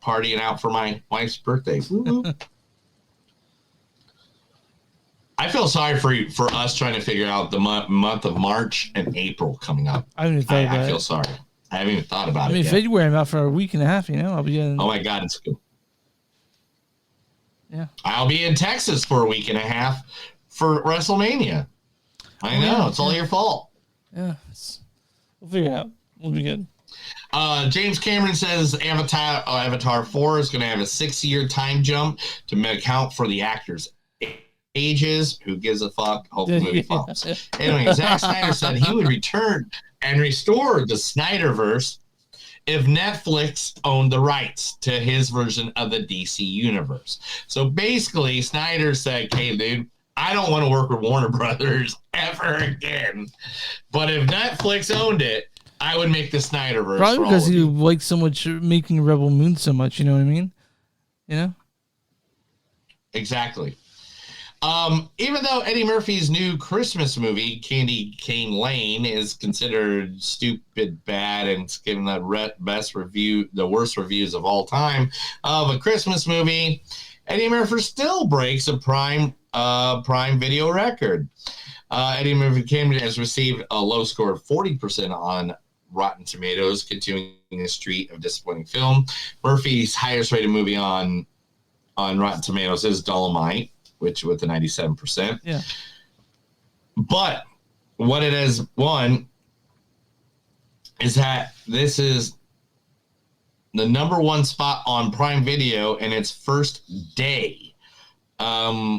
S1: partying out for my wife's birthday. I feel sorry for us trying to figure out the month of March and April coming up.
S3: I
S1: feel sorry. I haven't even thought about it yet.
S3: February, I'm out for a week and a half, you know. I'll be in...
S1: Oh, my God, it's good.
S3: Yeah.
S1: I'll be in Texas for a week and a half for WrestleMania. I know. It's all your fault.
S3: Yeah. We'll figure it out. We'll be good.
S1: James Cameron says Avatar 4 is going to have a 6-year time jump to account for the actors' ages. Who gives a fuck? Hope the movie flops. Anyway, Zack Snyder said he would return and restore the Snyderverse if Netflix owned the rights to his version of the DC universe. So basically, Snyder said, hey, dude, I don't want to work with Warner Brothers ever again. But if Netflix owned it, I would make the Snyderverse.
S3: Probably because he liked so much making Rebel Moon so much, you know what I mean? You know?
S1: Exactly. Even though Eddie Murphy's new Christmas movie, Candy Cane Lane, is considered stupid bad and it's given the worst reviews of all time of a Christmas movie, Eddie Murphy still breaks a Prime Video record. Eddie Murphy has received a low score of 40% on Rotten Tomatoes, continuing the streak of disappointing film. Murphy's highest rated movie on Rotten Tomatoes is Dolomite, which with a 97%.
S3: Yeah.
S1: But what it has won is that this is the number one spot on Prime Video in its first day,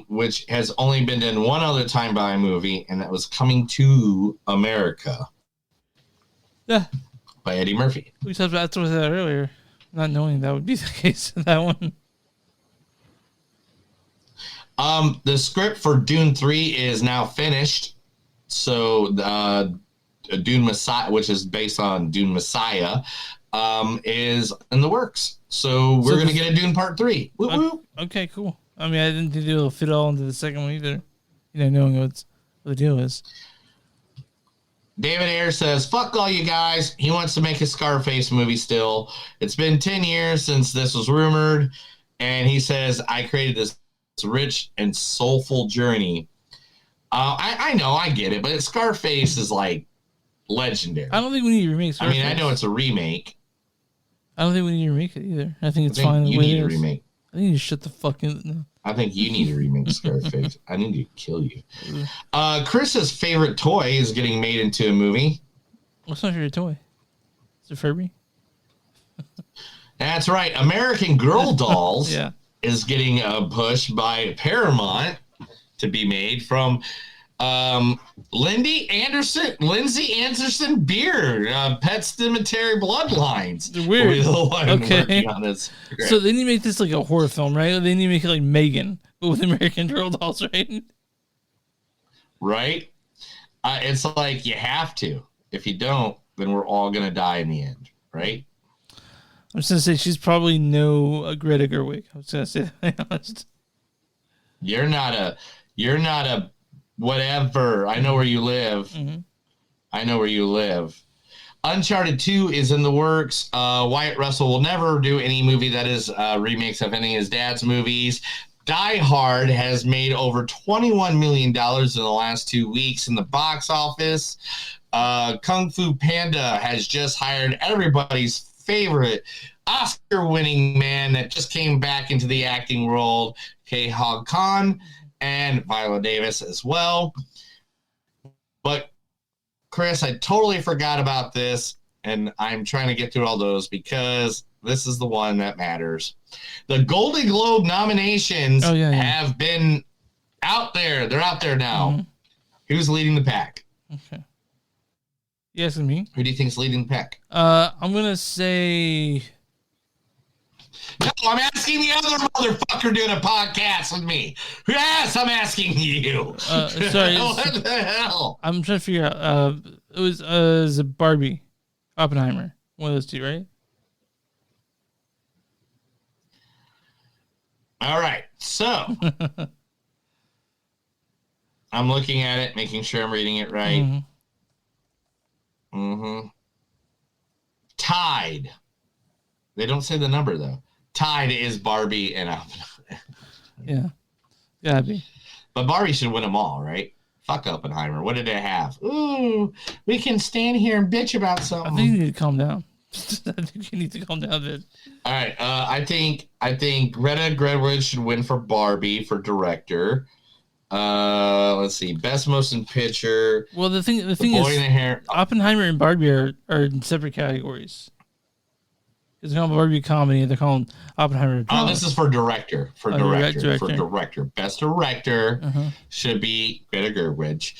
S1: which has only been done one other time by a movie, and that was Coming to America.
S3: Yeah.
S1: By Eddie Murphy.
S3: We talked about that earlier, not knowing that would be the case in that one.
S1: The script for Dune 3 is now finished. So Dune Messiah, which is based on Dune Messiah, is in the works. So we're going to get a Dune Part 3.
S3: Okay, cool. I mean, I didn't think it'll fit all into the second one either. Knowing what the deal is.
S1: David Ayer says, fuck all you guys. He wants to make a Scarface movie still. It's been 10 years since this was rumored. And he says, I created this rich and soulful journey. I know, I get it, but Scarface is like legendary.
S3: I don't think we need to remake Scarface.
S1: I mean, I know it's a remake.
S3: I don't think we need to remake it either. I think it's fine.
S1: You need a remake.
S3: I think you shut the fuck in. No.
S1: I think you need to remake Scarface. I need to kill you. Chris's favorite toy is getting made into a movie.
S3: What's my favorite toy? Is it Furby?
S1: That's right. American Girl Dolls
S3: Yeah.
S1: is getting pushed by Paramount to be made from Lindsay Anderson Beard, Pet Cemetery Bloodlines.
S3: Weird.
S1: The one working on this.
S3: So they need to make this like a horror film, right? They need to make it like Megan, but with American Girl Dolls, right?
S1: Right? It's like you have to. If you don't, then we're all going to die in the end, right?
S3: I'm just going to say she's probably no Greta Gerwig. I was going to say that, honest.
S1: You're not a whatever. I know where you live.
S3: Mm-hmm.
S1: I know where you live. Uncharted 2 is in the works. Wyatt Russell will never do any movie that is remakes of any of his dad's movies. Die Hard has made over $21 million in the last 2 weeks in the box office. Kung Fu Panda has just hired everybody's favorite Oscar-winning man that just came back into the acting world, Ke Huy Quan, and Viola Davis as well. But Chris, I totally forgot about this, and I'm trying to get through all those because this is the one that matters. The Golden Globe nominations have been out there. They're out there now.
S3: Mm-hmm.
S1: Who's leading the pack?
S3: Okay. You asking me?
S1: Who do you think's leading the pack?
S3: I'm gonna say.
S1: No, I'm asking the other motherfucker doing a podcast with me. Yes, I'm asking you.
S3: Sorry.
S1: What the hell?
S3: I'm trying to figure out. It was Barbie, Oppenheimer, one of those two, right?
S1: All right, so I'm looking at it, making sure I'm reading it right. Mm-hmm. Tied. They don't say the number though. Tied is Barbie and Oppenheimer.
S3: Yeah, gotta be.
S1: But Barbie should win them all, right? Fuck Oppenheimer. What did it have? Ooh, we can stand here and bitch about something.
S3: I think you need to calm down. I think you need to calm down a bit.
S1: All right. I think Greta Gerwig should win for Barbie for director. Let's see. Best motion picture.
S3: Well, the thing is, Oppenheimer and Barbie are in separate categories. Because they're calling Barbie comedy, they're calling Oppenheimer drama.
S1: Oh, this is for director. For director. Best director should be Greta Gerwig.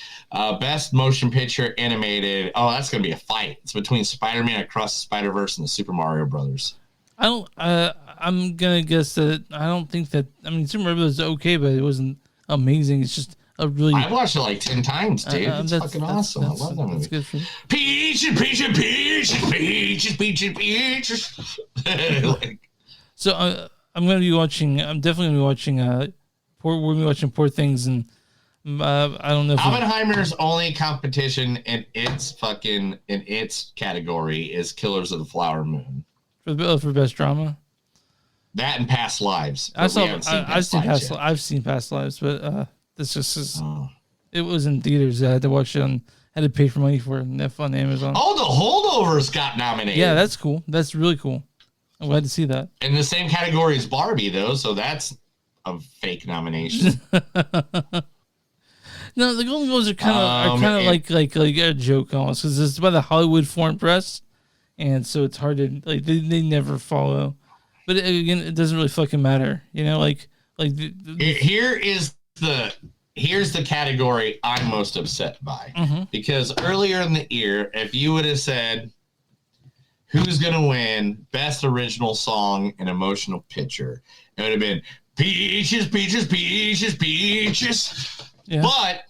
S1: Best motion picture animated. Oh, that's gonna be a fight. It's between Spider-Man Across the Spider-Verse and the Super Mario Brothers.
S3: I'm gonna guess that I don't think that. I mean, Super Mario Brothers is okay, but it wasn't amazing. It's just a really.
S1: I watched it like 10 times, dude. It's fucking awesome. I love that movie.
S3: Good for you.
S1: Peaches.
S3: So I'm gonna be watching. I'm definitely gonna be watching. We're gonna be watching Poor Things, and I don't know. If
S1: Oppenheimer's only competition in its category is Killers of the Flower Moon
S3: for best drama.
S1: That and Past Lives.
S3: I've seen Past Lives, but this just is. It was in theaters. I had to watch it had to pay for money for it on Amazon.
S1: Oh, The Holdovers got nominated.
S3: Yeah, that's cool. That's really cool. I'm glad to see that.
S1: In the same category as Barbie, though, so that's a fake nomination.
S3: No, the Golden Globes are kind of like a joke almost because it's by the Hollywood Foreign Press, and so it's hard to like they never follow. But again, it doesn't really fucking matter, you know.
S1: Here's the category I'm most upset by because earlier in the year, if you would have said who's gonna win Best Original Song and Emotional Picture, it would have been peaches, peaches, peaches, peaches.
S3: Yeah.
S1: But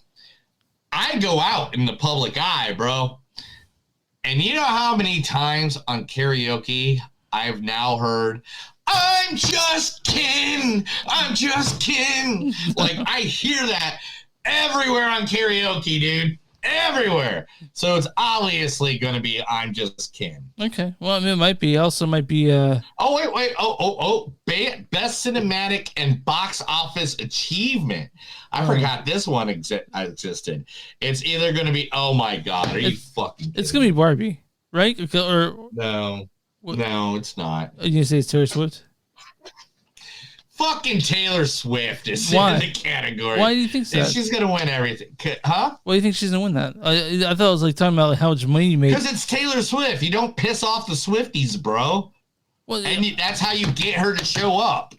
S1: I go out in the public eye, bro. And you know how many times on karaoke I've now heard, I'm just kidding. I'm just kidding. Like, I hear that everywhere on karaoke, dude. Everywhere. So it's obviously going to be I'm just kidding.
S3: Okay. Well, I mean, it might be. Also might be.
S1: Oh, wait. Oh. Best cinematic and box office achievement. I forgot this one existed. It's either going to be, oh my God, are you fucking kidding?
S3: It's going to be Barbie, right? Or
S1: No, it's not.
S3: You going to say it's Taylor Swift?
S1: Fucking Taylor Swift is
S3: Why?
S1: in the category.
S3: Why do you think so?
S1: And she's gonna win everything, huh?
S3: Why do you think she's gonna win that? I thought it was like talking about like how much money you made.
S1: Because it's Taylor Swift. You don't piss off the Swifties, bro.
S3: Well,
S1: and that's how you get her to show up.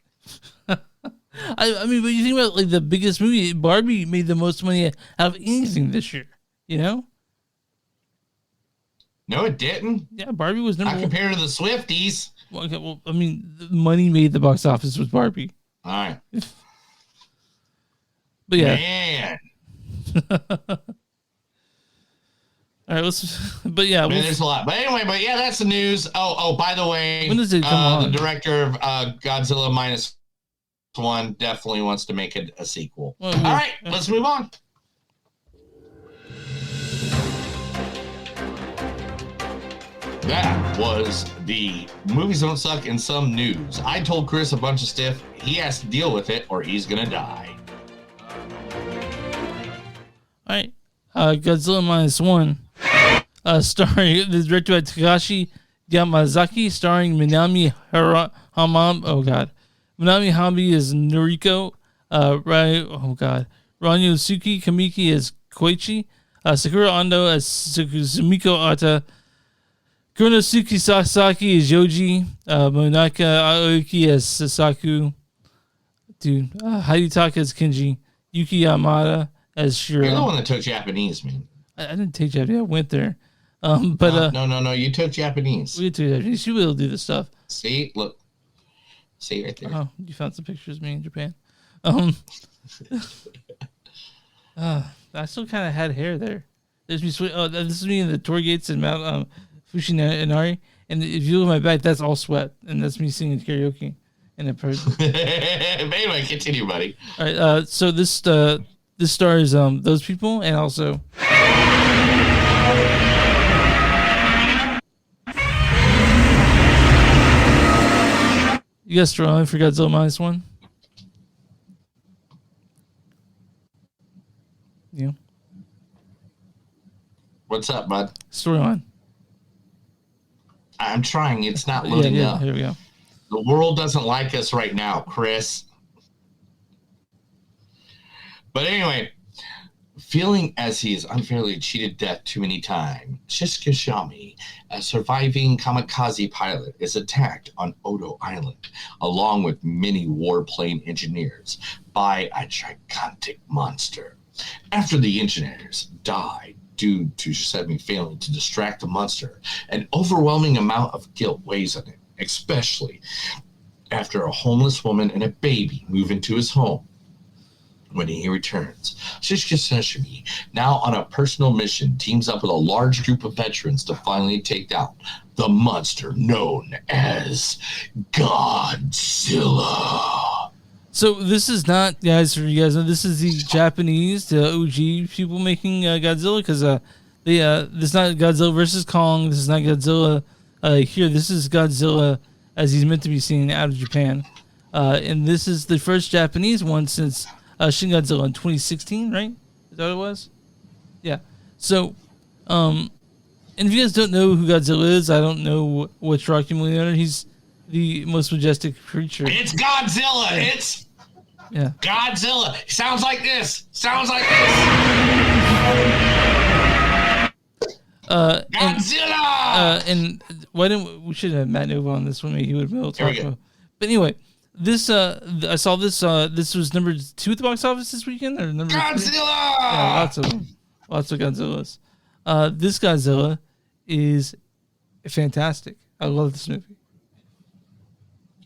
S3: I mean, but you think about like the biggest movie, Barbie made the most money out of anything this year. You know?
S1: No, it didn't.
S3: Yeah, Barbie was number
S1: one. Not compared to the Swifties.
S3: Well, okay, well, I mean, the money made the box office was Barbie.
S1: All right.
S3: But yeah.
S1: Man.
S3: All right, but yeah.
S1: There's a lot. But anyway, that's the news. Oh, by the way,
S3: when does it come on?
S1: The director of Godzilla Minus One definitely wants to make a sequel.
S3: Well,
S1: all right, let's move on. That was the Movies Don't Suck in Some News. I told Chris a bunch of stuff. He has to deal with it or he's going to die.
S3: All right. Godzilla Minus One. Starring, directed by Takashi Yamazaki, starring Minami Hamam. Oh, God. Minami Hambi is Noriko. Ranyosuke Kamiki as Koichi. Sakura Ando as Sumiko Ata. Kuronosuke Sasaki is Yoji. Monaka Aoki as Sasaku. Dude. Hidetaka as Kenji. Yuki Yamada as Shiro.
S1: You're the one that took Japanese, man.
S3: I didn't take Japanese. I went there. But
S1: no. You took Japanese.
S3: We took Japanese. You will do this stuff.
S1: See, look. See right there.
S3: Oh, you found some pictures of me in Japan. I still kind of had hair there. There's me. Oh, this is me in the tour gates in Mount Fushinari, and if you look at my back, that's all sweat, and that's me singing karaoke. And
S1: anyway, continue, buddy.
S3: All right. So this stars those people, and also. You guys strong for Godzilla Minus One? Yeah.
S1: What's up, bud?
S3: Storyline.
S1: I'm trying. It's not loading up.
S3: Here we go.
S1: The world doesn't like us right now, Chris. But anyway, feeling as he is unfairly cheated death too many times, Shizuka Shami, a surviving kamikaze pilot, is attacked on Odo Island, along with many warplane engineers, by a gigantic monster. After the engineers die due to Shizemi failing to distract the monster, an overwhelming amount of guilt weighs on it, especially after a homeless woman and a baby move into his home. When he returns, Shizuka Sashimi, now on a personal mission, teams up with a large group of veterans to finally take down the monster known as Godzilla.
S3: So this is not, guys, for you guys know, this is the Japanese, the OG people making Godzilla, because this is not Godzilla versus Kong. This is not Godzilla here. This is Godzilla as he's meant to be seen out of Japan. And this is the first Japanese one since Shin Godzilla in 2016, right? Is that what it was? Yeah. So, and if you guys don't know who Godzilla is, I don't know what's Rocky Millionaire. He's the most majestic creature.
S1: It's Godzilla.
S3: Yeah.
S1: It's
S3: Godzilla.
S1: Sounds like this. Godzilla.
S3: And why didn't we should have Matt Nova on this one? Maybe he would be able to talk about. But anyway, this I saw this. This was number 2 at the box office this weekend, or number
S1: Godzilla.
S3: 3? Yeah, lots of them. Lots of Godzillas. This Godzilla is fantastic. I love this movie.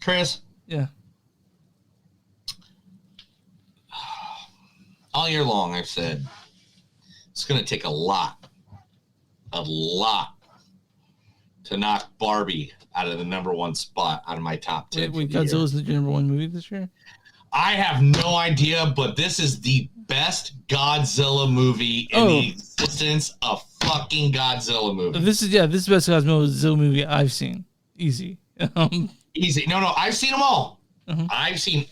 S1: Chris.
S3: Yeah.
S1: all year long, I've said it's going to take a lot to knock Barbie out of the number one spot out of my top 10.
S3: Wait, Godzilla's the number one movie this year?
S1: I have no idea, but this is the best Godzilla movie in the existence of fucking Godzilla movie.
S3: This is the best Godzilla movie I've seen. Easy.
S1: Easy. No, I've seen them all. I've seen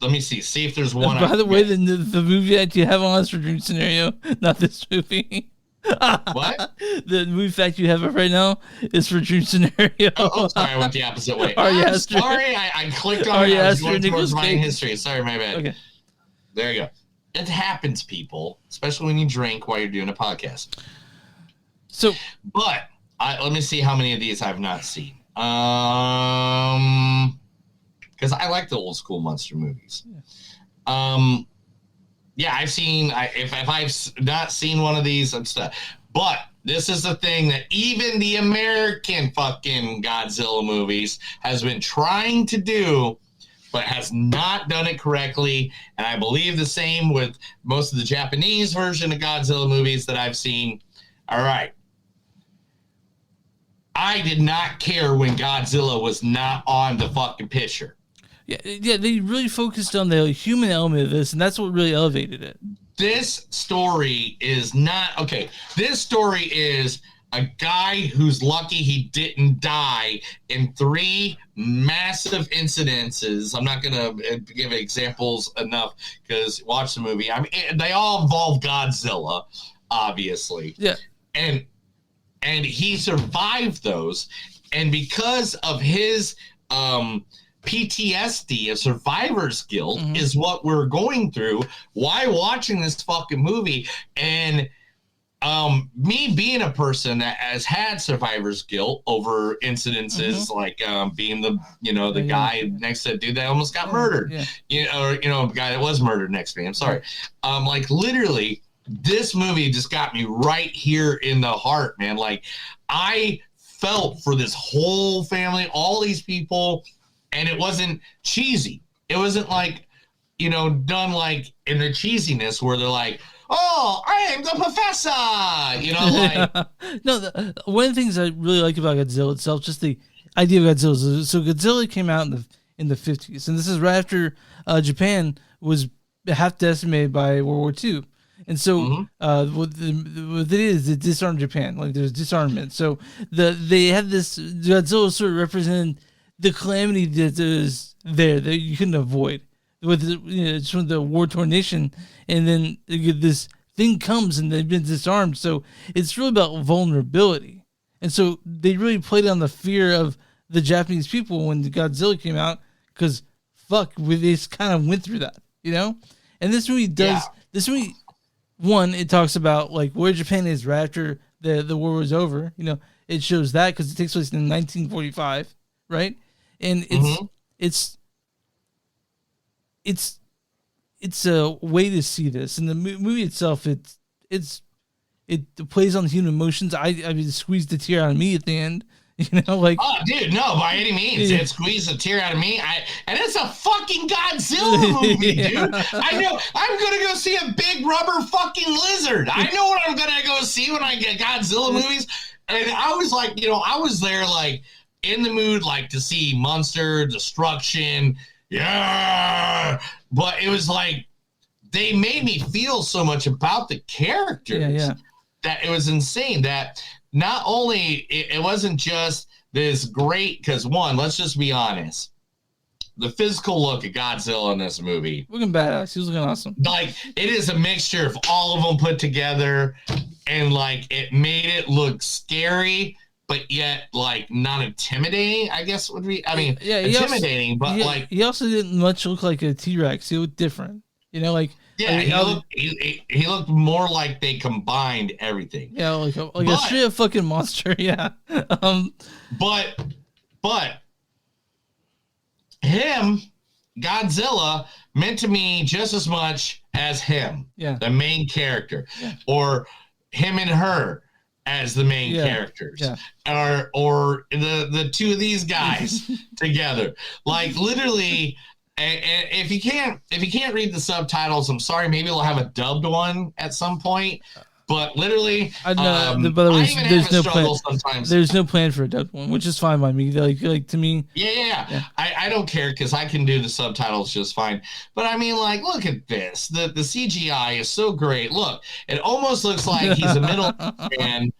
S1: let me see if there's one.
S3: By the way, the movie that you have on us for Dream Scenario, not this movie.
S1: What?
S3: The movie fact you have it right now is for Dream Scenario.
S1: Sorry, I went the opposite way.
S3: Aster.
S1: Sorry, I clicked on it. I was going towards my history. Sorry, my bad.
S3: Okay.
S1: There you go. It happens, people, especially when you drink while you're doing a podcast.
S3: So,
S1: but let me see how many of these I've not seen. Because I like the old school monster movies. Yeah, I've seen. If I've not seen one of these, I'm stuck. But this is the thing that even the American fucking Godzilla movies has been trying to do, but has not done it correctly. And I believe the same with most of the Japanese version of Godzilla movies that I've seen. All right. I did not care when Godzilla was not on the fucking picture.
S3: Yeah, they really focused on the human element of this, and that's what really elevated it.
S1: This story is not okay. This story is a guy who's lucky he didn't die in 3 massive incidences. I'm not gonna give examples enough because watch the movie. I mean, they all involve Godzilla, obviously.
S3: Yeah,
S1: and he survived those, and because of his PTSD, a survivor's guilt, is what we're going through. Why watching this fucking movie? And me being a person that has had survivor's guilt over incidences like being the guy next to the dude that almost got murdered, the guy that was murdered next to me. I'm sorry. Like literally, this movie just got me right here in the heart, man. Like I felt for this whole family, all these people. And it wasn't cheesy. It wasn't like, done like in the cheesiness where they're like, oh, I am the professor.
S3: No, one of the things I really like about Godzilla itself, just the idea of Godzilla. So Godzilla came out in the 50s. And this is right after Japan was half decimated by World War II. And so what it is, it disarmed Japan. Like there's disarmament. So they had this, Godzilla sort of represented the calamity that is there that you couldn't avoid with it's from the war-torn nation, and then this thing comes and they've been disarmed. So it's really about vulnerability, and so they really played on the fear of the Japanese people when the Godzilla came out because they kind of went through that, And this movie does. This movie, one, it talks about like where Japan is right after the war was over. It shows that because it takes place in 1945, right? And it's a way to see this. And the movie itself, it plays on human emotions. I mean, squeezed the tear out of me at the end.
S1: Oh, dude, no, by any means, it squeezed a tear out of me. And it's a fucking Godzilla movie, dude. I know I'm gonna go see a big rubber fucking lizard. I know what I'm gonna go see when I get Godzilla movies. And I was like, I was there like. In the mood, like to see monster destruction, but it was like they made me feel so much about the characters that it was insane. That not only it wasn't just this great, because one, let's just be honest, the physical look of Godzilla in this movie,
S3: looking badass, he was looking awesome.
S1: Like it is a mixture of all of them put together, and like it made it look scary. But yet, like, not intimidating, I guess would be. I mean, intimidating, but like
S3: he also didn't much look like a T-Rex. He looked different, he
S1: looked more like they combined everything.
S3: Yeah, like a straight up fucking monster. Yeah.
S1: But him, Godzilla, meant to me just as much as him, the main character, or him and her. As the main characters, or the two of these guys together, like literally, And if you can't read the subtitles, I'm sorry. Maybe we'll have a dubbed one at some point. But literally,
S3: I know. By the way, there's no plan for a dubbed one, which is fine by me. Like to me.
S1: Yeah. I don't care because I can do the subtitles just fine. But I mean, like, look at this. The CGI is so great. Look, it almost looks like he's a middle man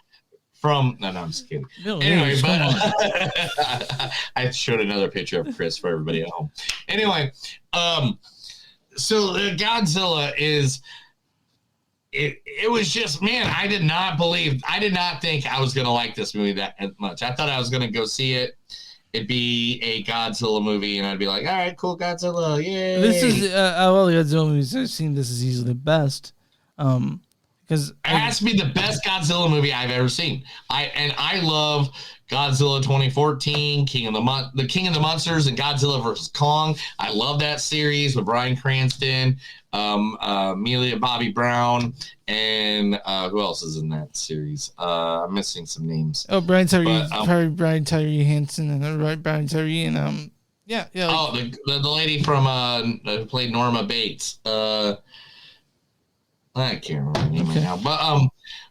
S1: from. No, I'm just kidding. Anyway, but I showed another picture of Chris for everybody at home. Anyway, so Godzilla is. It was just, man, I did not think I was going to like this movie that much. I thought I was going to go see it. It'd be a Godzilla movie, and I'd be like, all right, cool, Godzilla, yay.
S3: This is, of all the Godzilla movies I've seen, this is easily the best. Because it
S1: has to be the best Godzilla movie I've ever seen. I love Godzilla 2014, King of the Monsters, and Godzilla vs. Kong. I love that series with Bryan Cranston, Amelia Bobby Brown, and who else is in that series? I'm missing some names.
S3: Oh, Brian Tyree Hansen and Brian Tyree and yeah.
S1: Like, the lady from who played Norma Bates. I can't remember her name right now,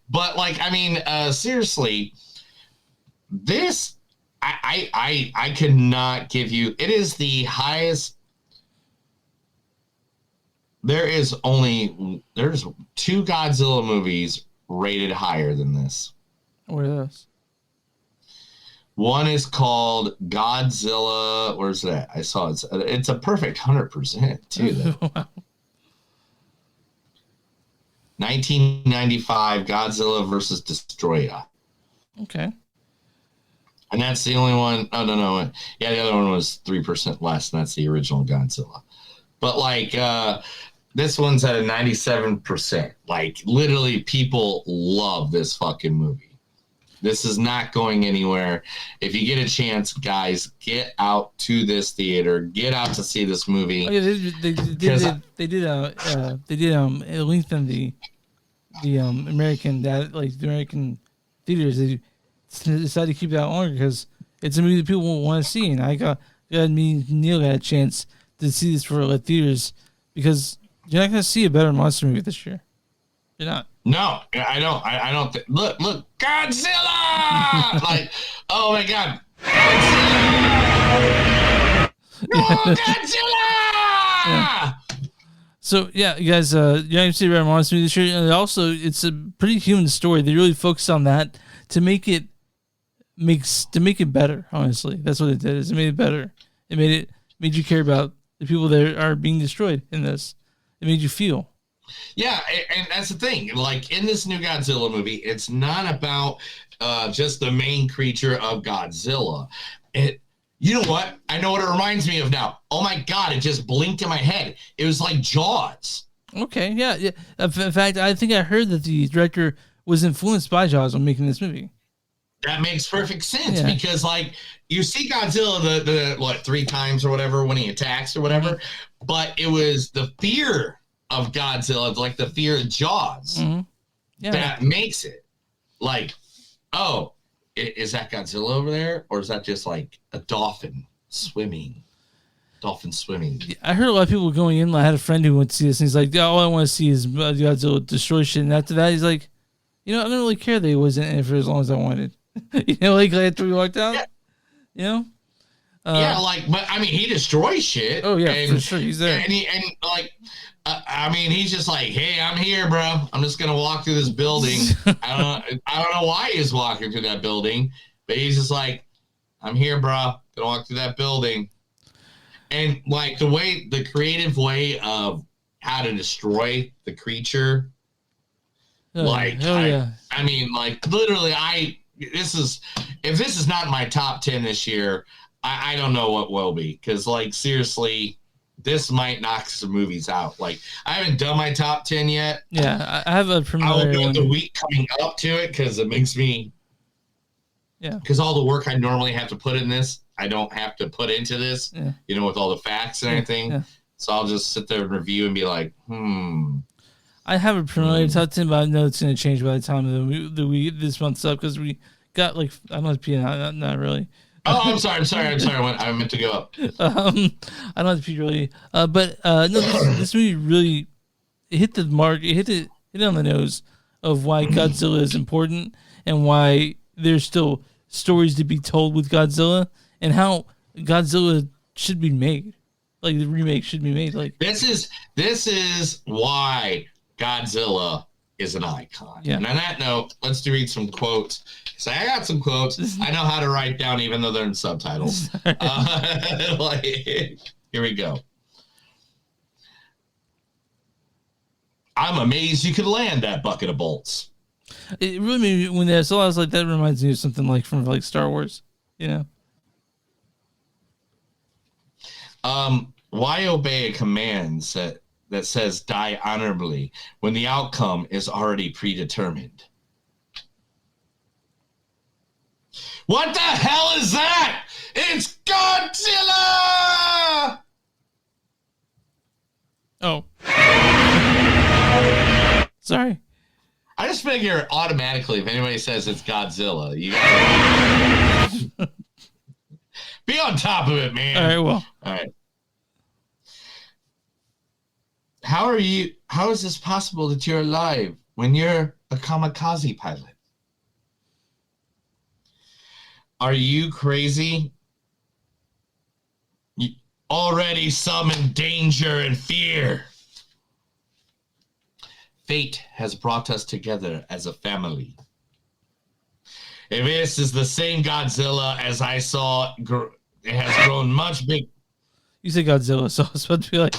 S1: but like, I mean, seriously, this I could not give you. It is the highest. There's 2 Godzilla movies rated higher than this.
S3: What are those?
S1: One is called Godzilla. Where's that? I saw it. It's a perfect 100% too. Wow. 1995 Godzilla versus Destroyer.
S3: Okay.
S1: And that's the only one. Oh, no. Yeah, the other one was 3% less, and that's the original Godzilla. But, like, this one's at a 97%. Like, literally, people love this fucking movie. This is not going anywhere. If you get a chance, guys, get out to this theater. Get out to see this movie.
S3: Oh, yeah, they did lengthen the American theaters. They decided to keep that longer because it's a movie that people want to see, and me and Neil got a chance to see this for theaters because you're not going to see a better monster movie this year. You're not.
S1: No, I don't. Look, Godzilla! Like, oh my God, Godzilla! No, Godzilla!
S3: Yeah. So yeah, you guys, you're not going to see a better monster movie this year, and also it's a pretty human story. They really focused on that to make it better. Honestly, that's what it did. It made it better. It made you care about the people that are being destroyed in this. It made you feel.
S1: Yeah, and that's the thing. Like, in this new Godzilla movie, it's not about just the main creature of Godzilla. You know what? I know what it reminds me of now. Oh my God, it just blinked in my head. It was like Jaws.
S3: Okay, yeah. In fact, I think I heard that the director was influenced by Jaws when making this movie.
S1: That makes perfect sense because, like, you see Godzilla the 3 times or whatever when he attacks or whatever, but it was the fear of Godzilla, like the fear of Jaws, that makes it like, oh, is that Godzilla over there, or is that just like a dolphin swimming? I
S3: heard a lot of people going in. I had a friend who went to see this, and he's like, all I want to see is Godzilla destroy shit. And after that, he's like, I don't really care that he wasn't in it for as long as I wanted. Like after we walked out,
S1: but I mean, he destroys shit.
S3: Oh yeah, for sure, he's there.
S1: I mean, he's just like, hey, I'm here, bro. I'm just gonna walk through this building. I don't know why he's walking through that building, but he's just like, I'm here, bro. Gonna walk through that building. And like the creative way of how to destroy the creature, I mean, like, literally, if this is not my top 10 this year, I don't know what will be, because, like, seriously, this might knock some movies out. Like, I haven't done my top 10 yet.
S3: Yeah, I have a preliminary.
S1: I'll do the week coming up to it because it makes me. Yeah. Because all the work I normally have to put in this, I don't have to put into this. Yeah. With all the facts and everything. Yeah. So I'll just sit there and review and be like,
S3: I have a preliminary top 10, but I know it's going to change by the time this month's up because we got like, I don't know, not really.
S1: Oh, I'm sorry. I meant to go up.
S3: I don't have to be really, but no, this movie really hit the mark. It hit it on the nose of why Godzilla is important and why there's still stories to be told with Godzilla and how Godzilla should be made. Like the remake should be made. Like
S1: this is why Godzilla is an icon.
S3: Yeah.
S1: And on that note, let's read some quotes. So I got some quotes. I know how to write down even though they're in subtitles. Here we go. I'm amazed you could land that bucket of bolts.
S3: It really made me, when I saw it, I was like, that reminds me of something like from like Star Wars, you know?
S1: Why obey a command that says die honorably when the outcome is already predetermined? What the hell is that? It's Godzilla!
S3: Oh. Sorry.
S1: I just figure automatically if anybody says it's Godzilla, you gotta be on top of it, man.
S3: All right, well.
S1: All right. How is this possible that you're alive when you're a kamikaze pilot? Are you crazy? You already summoned danger and fear. Fate has brought us together as a family. If this is the same Godzilla as I saw, it has grown much big.
S3: You said Godzilla, so I was about to be like,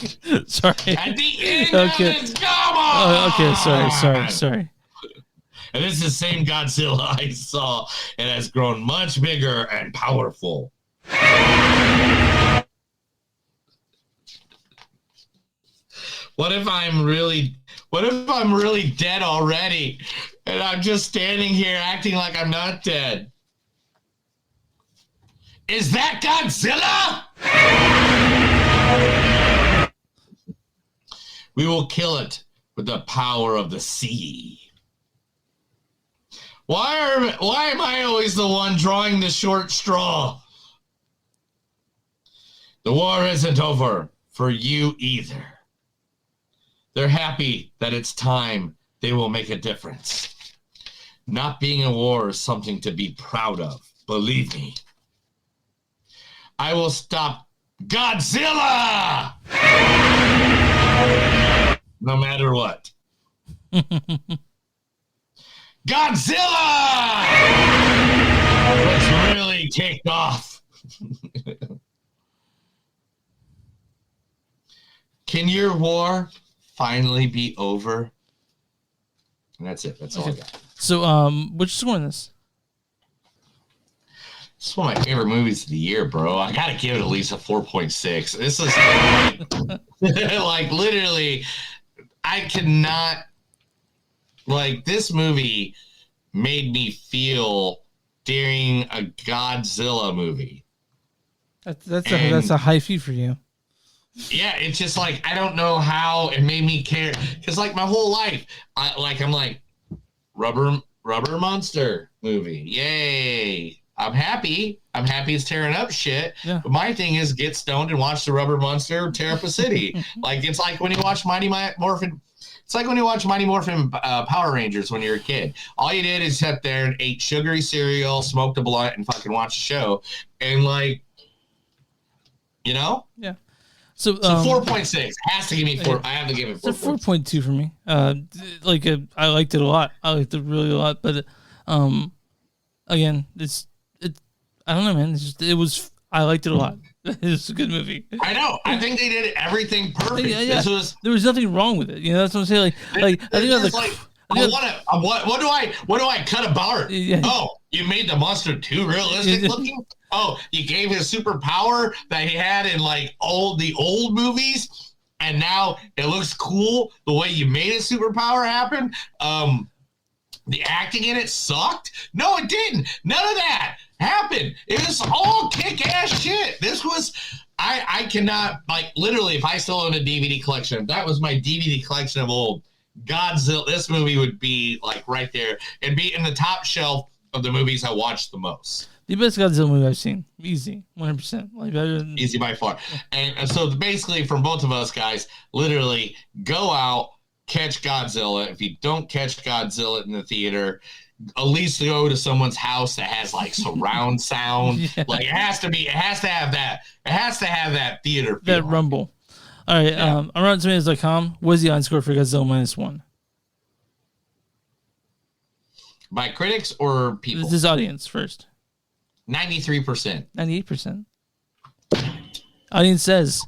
S3: sorry.
S1: At the end
S3: Okay.
S1: of it, come on!
S3: Okay, sorry.
S1: And this is the same Godzilla I saw. It has grown much bigger and powerful. What if I'm really dead already? And I'm just standing here acting like I'm not dead. Is that Godzilla? We will kill it with the power of the sea. Why am I always the one drawing the short straw? The war isn't over for you either. They're happy that it's time they will make a difference. Not being in war is something to be proud of, believe me. I will stop Godzilla! No matter what. Godzilla! Let's really kick off. Can your war finally be over? And that's it. That's all I got.
S3: So, what's your score on this?
S1: This is one of my favorite movies of the year, bro. I gotta give it at least a 4.6. This is like literally, I cannot. Like, this movie made me feel during a Godzilla movie.
S3: That's a high fee for you.
S1: Yeah, it's just like, I don't know how it made me care. Because, like, my whole life, I'm like, rubber monster movie. Yay. I'm happy it's tearing up shit.
S3: Yeah.
S1: But my thing is get stoned and watch the rubber monster tear up a city. Like, it's like when you watch Mighty Morphin. It's like when you watch Mighty Morphin Power Rangers when you're a kid. All you did is sit there and ate sugary cereal, smoked a blunt, and fucking watch a show. And, like, you know?
S3: Yeah. So
S1: 4.6 has to give me 4. I have to give it 4.
S3: It's a 4.2 for me. I liked it a lot. I liked it really a lot. But again, it's I don't know, man. I liked it a lot. It's a good movie.
S1: I know. I think they did everything perfect.
S3: Yeah. There was nothing wrong with it. You know, that's what I'm saying. Like I think
S1: what do I cut about?
S3: Yeah.
S1: Oh, you made the monster too realistic looking? Oh, you gave his superpower that he had in like the old movies, and now it looks cool the way you made his superpower happen. The acting in it sucked. No, it didn't. None of that happened. It was all kick-ass shit. This was, I cannot, like, literally, if I still owned a DVD collection, if that was my DVD collection of old Godzilla, this movie would be, like, right there. It'd be in the top shelf of the movies I watched the most.
S3: The best Godzilla movie I've seen. Easy. 100%. Like better than...
S1: Easy by far. And so basically from both of us guys, literally go out, catch Godzilla. If you don't catch Godzilla in the theater, at least go to someone's house that has like surround sound. Yeah. Like it has to have that theater feel.
S3: That rumble. All right. Yeah. On RottenTomatoes.com, what's the score for Godzilla Minus One?
S1: By critics or people?
S3: This is audience first.
S1: 93%.
S3: 98%. Audience says,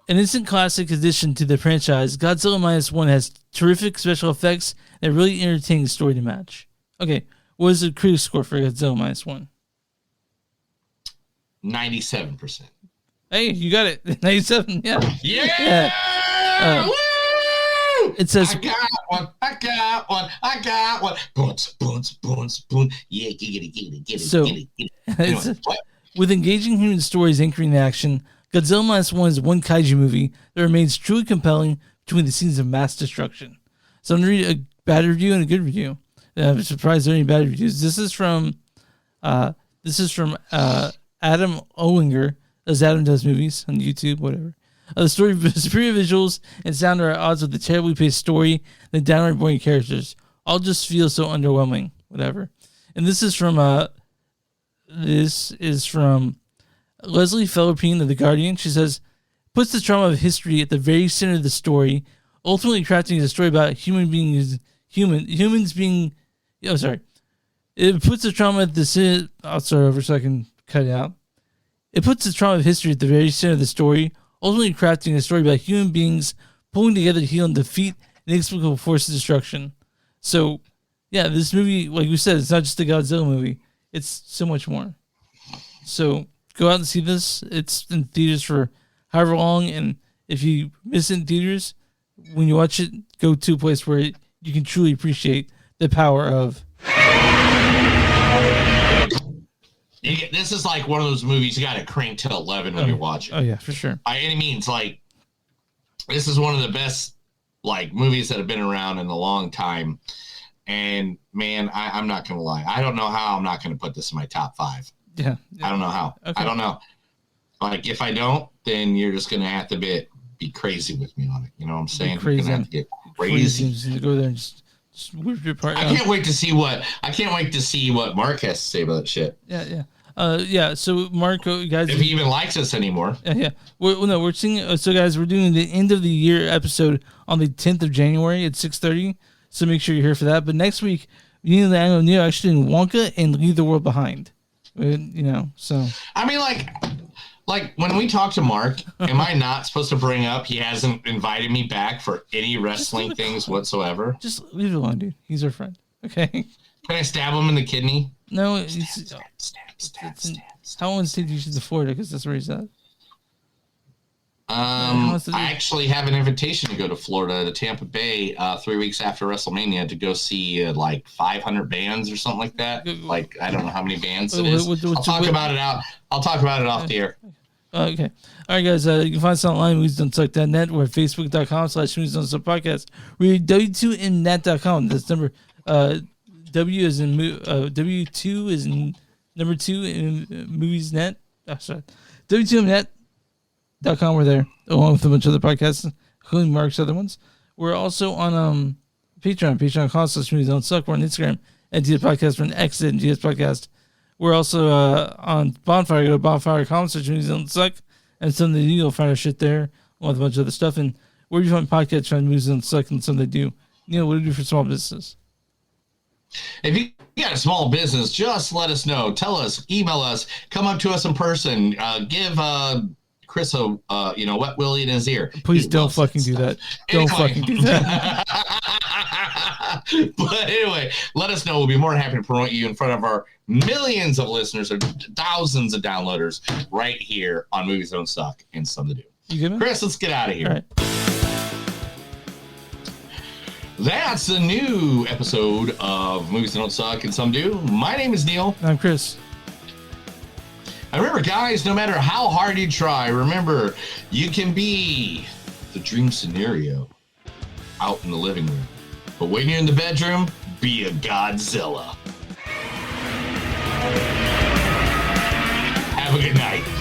S3: an instant classic addition to the franchise, Godzilla Minus One has terrific special effects and a really entertaining story to match. Okay, what is the critic score for Godzilla Minus One?
S1: 97%.
S3: Hey, you got it. 97, yeah.
S1: Yeah! Woo!
S3: It says,
S1: I got one. Boom. Yeah, get it.
S3: So,
S1: Anyway,
S3: with engaging human stories anchoring the action, Godzilla Minus One is one kaiju movie that remains truly compelling between the scenes of mass destruction. So I'm going to read a bad review and a good review. I'm surprised there are any bad reviews. This is from Adam Owinger, as Adam does movies on YouTube, whatever. The story, superior visuals and sound are at odds with the terribly paced story and the downright boring characters. All just feel so underwhelming, whatever. And this is from Leslie Philippine of The Guardian. She says, puts the trauma of history at the very center of the story, ultimately crafting a story about humans being. Oh, sorry. It puts the trauma at the center. I'll start over so I can cut it out. It puts the trauma of history at the very center of the story, ultimately crafting a story about human beings pulling together to heal and defeat an inexplicable force of destruction. So, yeah, this movie, like we said, it's not just a Godzilla movie. It's so much more. So, go out and see this. It's in theaters for however long, and if you miss it in theaters, when you watch it, go to a place where you can truly appreciate the power of...
S1: This is like one of those movies you got to crank to 11 when you're watching.
S3: Oh, yeah, for sure.
S1: By any means, like, this is one of the best, like, movies that have been around in a long time. And, man, I'm not going to lie. I don't know how I'm not going to put this in my top 5.
S3: Yeah.
S1: I don't know how. Okay. I don't know. Like, if I don't, then you're just going to have to be crazy with me on it. You know what I'm saying? You're going to have to get crazy.
S3: To go there and just whip your part.
S1: I can't wait to see what Mark has to say about that shit.
S3: Yeah. So Mark, guys,
S1: if he even likes us anymore.
S3: Yeah. We're seeing. So guys, we're doing the end of the year episode on the 10th of January at 6:30. So make sure you're here for that. But next week, Neil actually doing Wonka and Leave the World Behind. So
S1: I mean, like when we talk to Mark, am I not supposed to bring up he hasn't invited me back for any wrestling things whatsoever?
S3: Just leave it alone, dude. He's our friend. Okay.
S1: Can I stab him in the kidney?
S3: No.
S1: Stab.
S3: How long did you to Florida? Because that's where he's at.
S1: I actually have an invitation to go to Florida, to Tampa Bay, 3 weeks after WrestleMania to go see like 500 bands or something like that. Like, I don't know how many bands it is. I'll talk about it off the air.
S3: Okay. All right, guys. You can find us online, moviesdon'tsuck.net. We're at facebook.com/moviesdon'tsuck. We're at w2mnet.com. That's number W is in W2 is in number 2 in moviesnet. Oh, sorry. w2mnet.com. We're there along with a bunch of other podcasts, including Mark's other ones. We're also on Patreon.com/moviesdon'tsuck. We're on Instagram at GS Podcast. We're on X at GS Podcast. We're also on Bonfire. Go to bonfire.com/moviesdon'tsuck. And some of the you'll find our shit there, along with a bunch of other stuff. And where do you find podcasts on Movies Don't Suck and some they do? Neil, what do you do for small businesses?
S1: If you got a small business, just let us know. Tell us, email us, come up to us in person. Give Chris a wet willy in his ear.
S3: Please don't fucking do that. Don't fucking do that.
S1: But anyway, let us know. We'll be more than happy to promote you in front of our millions of listeners or thousands of downloaders right here on Movies Don't Suck and Some to Do.
S3: You good, man?
S1: Chris, let's get out of here.
S3: All right.
S1: That's a new episode of Movies That Don't Suck and Some Do. My name is Neil.
S3: I'm Chris.
S1: And remember, guys, no matter how hard you try, remember, you can be the dream scenario out in the living room. But when you're in the bedroom, be a Godzilla. Have a good night.